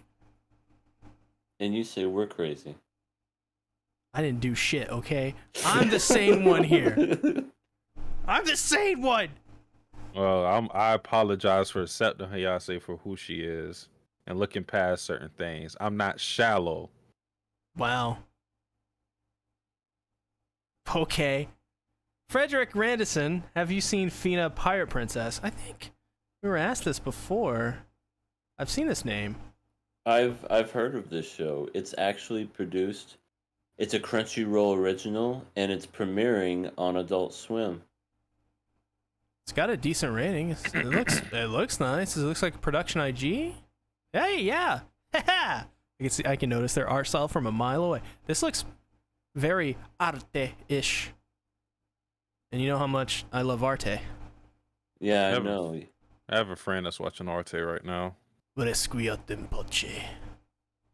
And you say we're crazy. I didn't do shit, okay? I'm the sane one here. I'm the sane one! Well, I apologize for accepting Hayase for who she is and looking past certain things. I'm not shallow. Wow. Okay. Frederick Randison, have you seen Fina Pirate Princess? I think we were asked this before. I've seen this name. I've heard of this show. It's actually produced. It's a Crunchyroll original, and it's premiering on Adult Swim. It's got a decent rating. It looks nice. It looks like a production IG. Hey, yeah. I can notice their art style from a mile away. This looks very arte-ish. And you know how much I love arte. Yeah, I Never- know. I have a friend that's watching Arte right now. Resquiat in poce.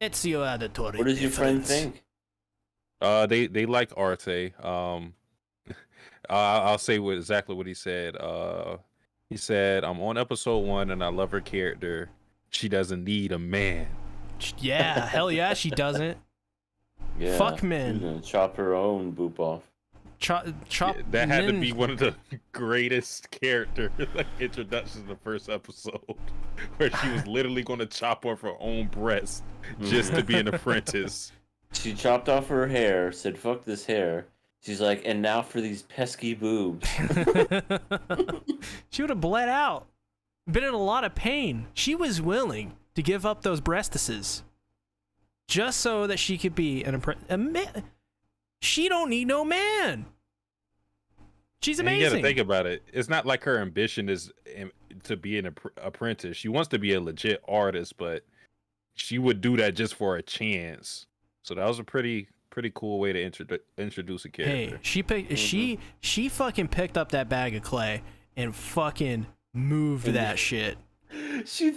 Ezio adatore. What does your friend think? They like Arte. I'll say exactly what he said. He said, "I'm on episode 1 and I love her character. She doesn't need a man." Yeah, hell yeah, she doesn't. Yeah. Fuck men. She's gonna chop her own boop off. Chop Yeah, that had to men- be one of the greatest character like introductions in the first episode, where she was literally going to chop off her own breast just to be an apprentice. She chopped off her hair, said, fuck this hair. She's like, and now for these pesky boobs. She would have bled out. Been in a lot of pain. She was willing to give up those breastises just so that she could be a man. She don't need no man. She's amazing. You gotta think about it. It's not like her ambition is to be an apprentice. She wants to be a legit artist, but she would do that just for a chance. So that was a pretty cool way to introduce a character. Hey, she fucking picked up that bag of clay and fucking moved that shit. She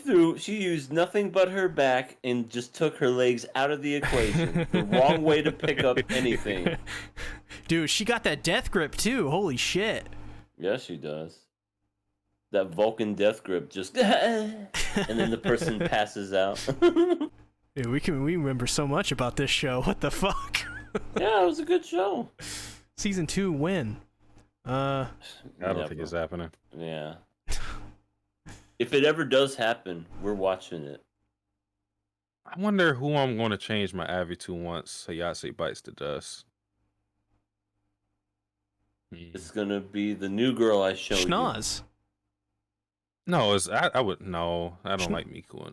used nothing but her back and just took her legs out of the equation. The wrong way to pick up anything. Dude, she got that death grip too. Holy shit. Yeah, she does. That Vulcan death grip just and then the person passes out. Dude, we remember so much about this show. What the fuck? Yeah, it was a good show. Season 2 win. I don't think it's happening. Yeah. If it ever does happen, we're watching it. I wonder who I'm going to change my Avi to once Hayase bites the dust. It's gonna be the new girl I showed Schnoz. No, I would no. I don't like Miku.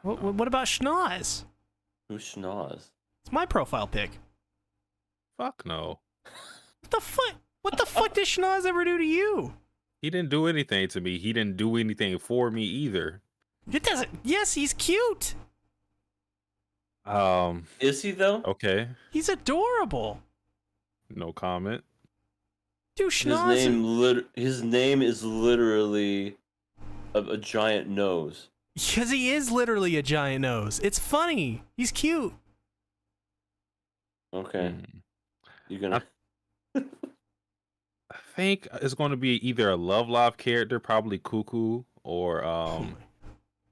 What about Schnoz? Who's Schnoz? It's my profile pic. Fuck no. What the fuck? What the fuck did Schnoz ever do to you? He didn't do anything to me. He didn't do anything for me either. It doesn't. Yes, he's cute. Is he though? Okay. He's adorable. No comment. Dude, Schnoz. His name is literally a giant nose. Because he is literally a giant nose. It's funny. He's cute. Okay. You're gonna. I think it's going to be either a Love Live character, probably Cuckoo, or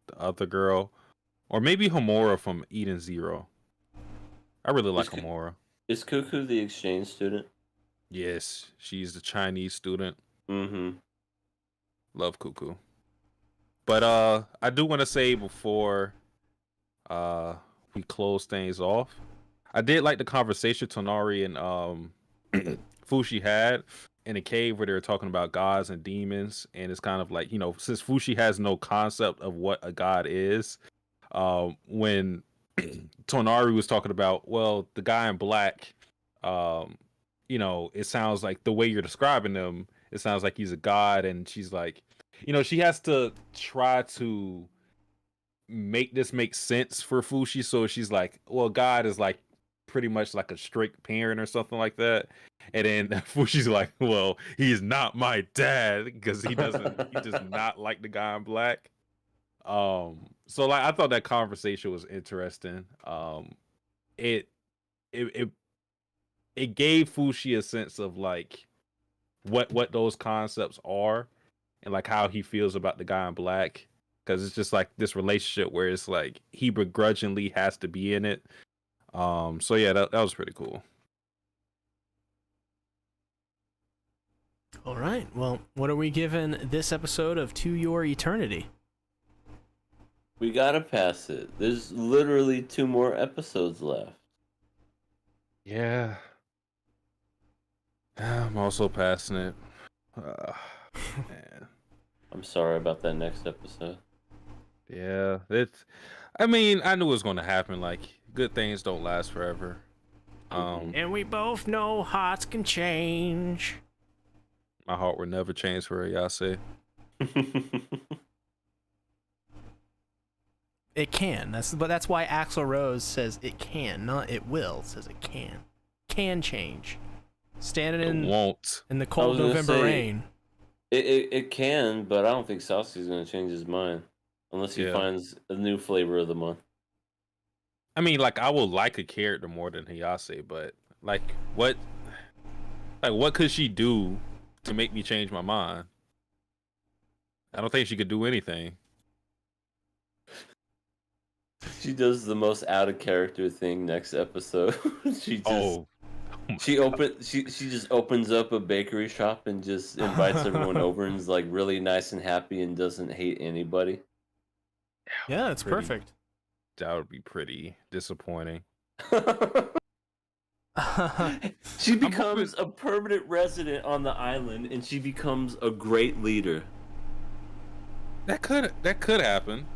the other girl, or maybe Homura from Eden Zero. I really like Homura. Is Cuckoo the exchange student? Yes, she's the Chinese student. Mm-hmm. Love Cuckoo. But I do want to say before we close things off, I did like the conversation Tonari and Fushi had in a cave where they were talking about gods and demons, and it's kind of like, you know, since Fushi has no concept of what a god is, when Tonari was talking about, well, the guy in black, you know, it sounds like the way you're describing him, it sounds like he's a god, and she's like, you know, she has to try to make this make sense for Fushi, so she's like, well, God is like pretty much like a strict parent or something like that. And then Fushi's like, well, he's not my dad because he does not like the guy in black. So like I thought that conversation was interesting. It gave Fushi a sense of like what those concepts are and like how he feels about the guy in black, because it's just like this relationship where it's like he begrudgingly has to be in it. So yeah, that was pretty cool. All right. Well, what are we giving this episode of To Your Eternity? We gotta pass it. There's literally 2 more episodes left. Yeah. I'm also passing it. Man. I'm sorry about that next episode. Yeah, I mean, I knew it was going to happen. Like, good things don't last forever. And we both know hearts can change. My heart will never change for Ayase. It can. That's why Axl Rose says it can, not it will. It says it can. Can change. Standing in the cold November rain. It can, but I don't think Satsuki's going to change his mind unless he finds a new flavor of the month. I mean, like, I will like a character more than Hayase, but like what could she do to make me change my mind? I don't think she could do anything. She does the most out of character thing next episode. She just opens up a bakery shop and just invites everyone over and is like really nice and happy and doesn't hate anybody. Yeah, it's perfect. That would be pretty disappointing. She becomes a permanent resident on the island, and she becomes a great leader. That could happen,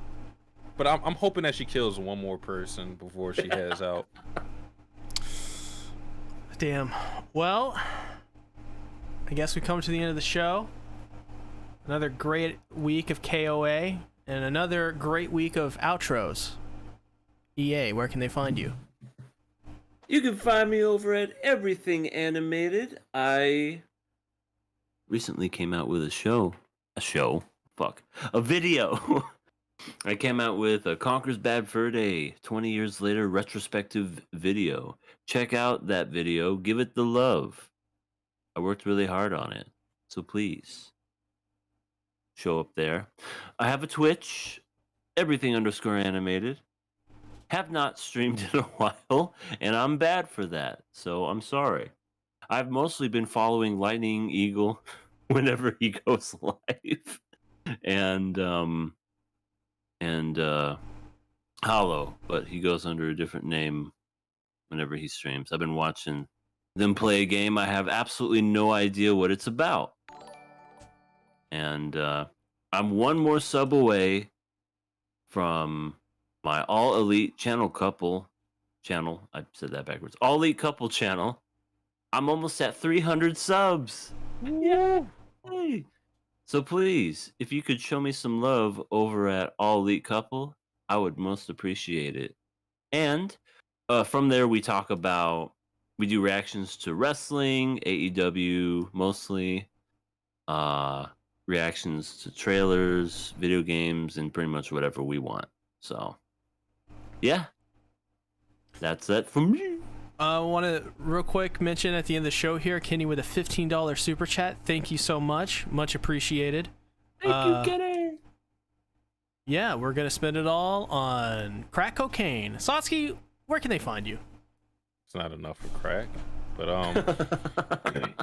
but I'm hoping that she kills one more person before she heads out. Damn. Well, I guess we come to the end of the show. Another great week of KOA and another great week of outros. EA, where can they find you? You can find me over at Everything Animated. I recently came out with a video. I came out with a Conquer's Bad Fur Day 20 years later retrospective video. Check out that video. Give it the love. I worked really hard on it. So please show up there. I have a Twitch, Everything_animated. Have not streamed in a while, and I'm bad for that, so I'm sorry. I've mostly been following Lightning Eagle whenever he goes live, and Hollow, but he goes under a different name whenever he streams. I've been watching them play a game. I have absolutely no idea what it's about, and I'm one more sub away from my All Elite channel. I said that backwards. All Elite couple channel. I'm almost at 300 subs. Yeah. Hey. So please, if you could show me some love over at All Elite Couple, I would most appreciate it. And from there, we do reactions to wrestling, AEW mostly, reactions to trailers, video games, and pretty much whatever we want. So, yeah, that's it from me. I want to real quick mention at the end of the show here, Kenny with a $15 super chat. Thank you so much. Much appreciated. Thank you, Kenny. Yeah, we're going to spend it all on crack cocaine. Satsuki, where can they find you? It's not enough for crack, but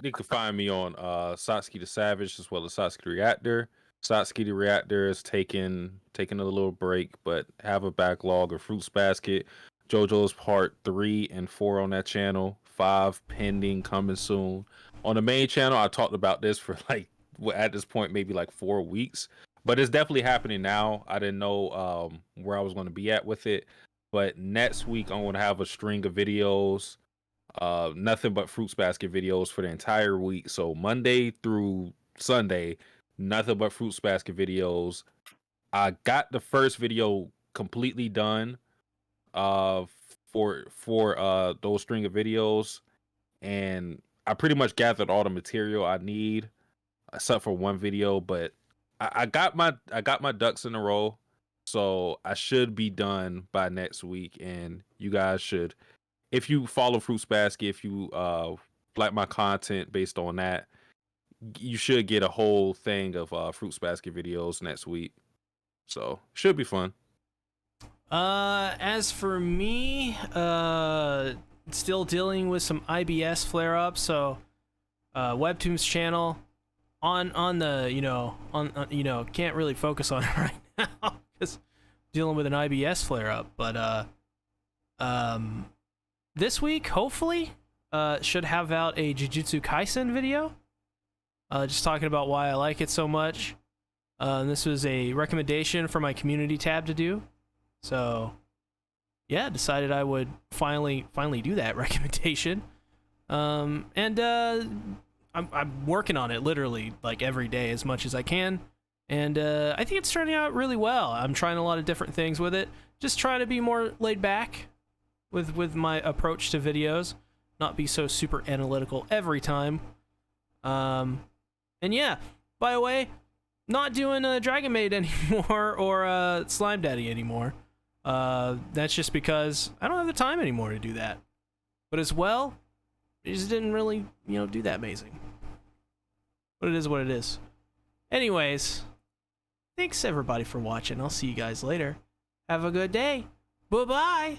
you can find me on Satsuki the Savage as well as Satsuki the Reactor. Satsuki the Reactor is taking a little break, but have a backlog of Fruits Basket, JoJo's Part 3 and 4 on that channel. 5 pending, coming soon. On the main channel, I talked about this for at this point maybe 4 weeks, but it's definitely happening now. I didn't know where I was going to be at with it, but next week I'm going to have a string of videos, nothing but Fruits Basket videos for the entire week. So Monday through Sunday, nothing but Fruits Basket videos. I got the first video completely done for those string of videos, and I pretty much gathered all the material I need except for one video, but I got my ducks in a row, so I should be done by next week. And you guys should, if you follow Fruits Basket, if you like my content based on that, you should get a whole thing of Fruits Basket videos next week, so should be fun. As for me, still dealing with some IBS flare-ups, so Webtoon's channel on the can't really focus on it right now because dealing with an IBS flare-up, but this week hopefully should have out a Jujutsu Kaisen video, just talking about why I like it so much. This was a recommendation for my community tab to do. So, yeah, decided I would finally do that recommendation. I'm working on it literally every day as much as I can, and I think it's turning out really well. I'm trying a lot of different things with it. Just trying to be more laid back with my approach to videos, not be so super analytical every time. And yeah, by the way, not doing Dragon Maid anymore or Slime Daddy anymore. That's just because I don't have the time anymore to do that. But as well, it just didn't really, do that amazing. But it is what it is. Anyways, thanks everybody for watching. I'll see you guys later. Have a good day. Bye-bye.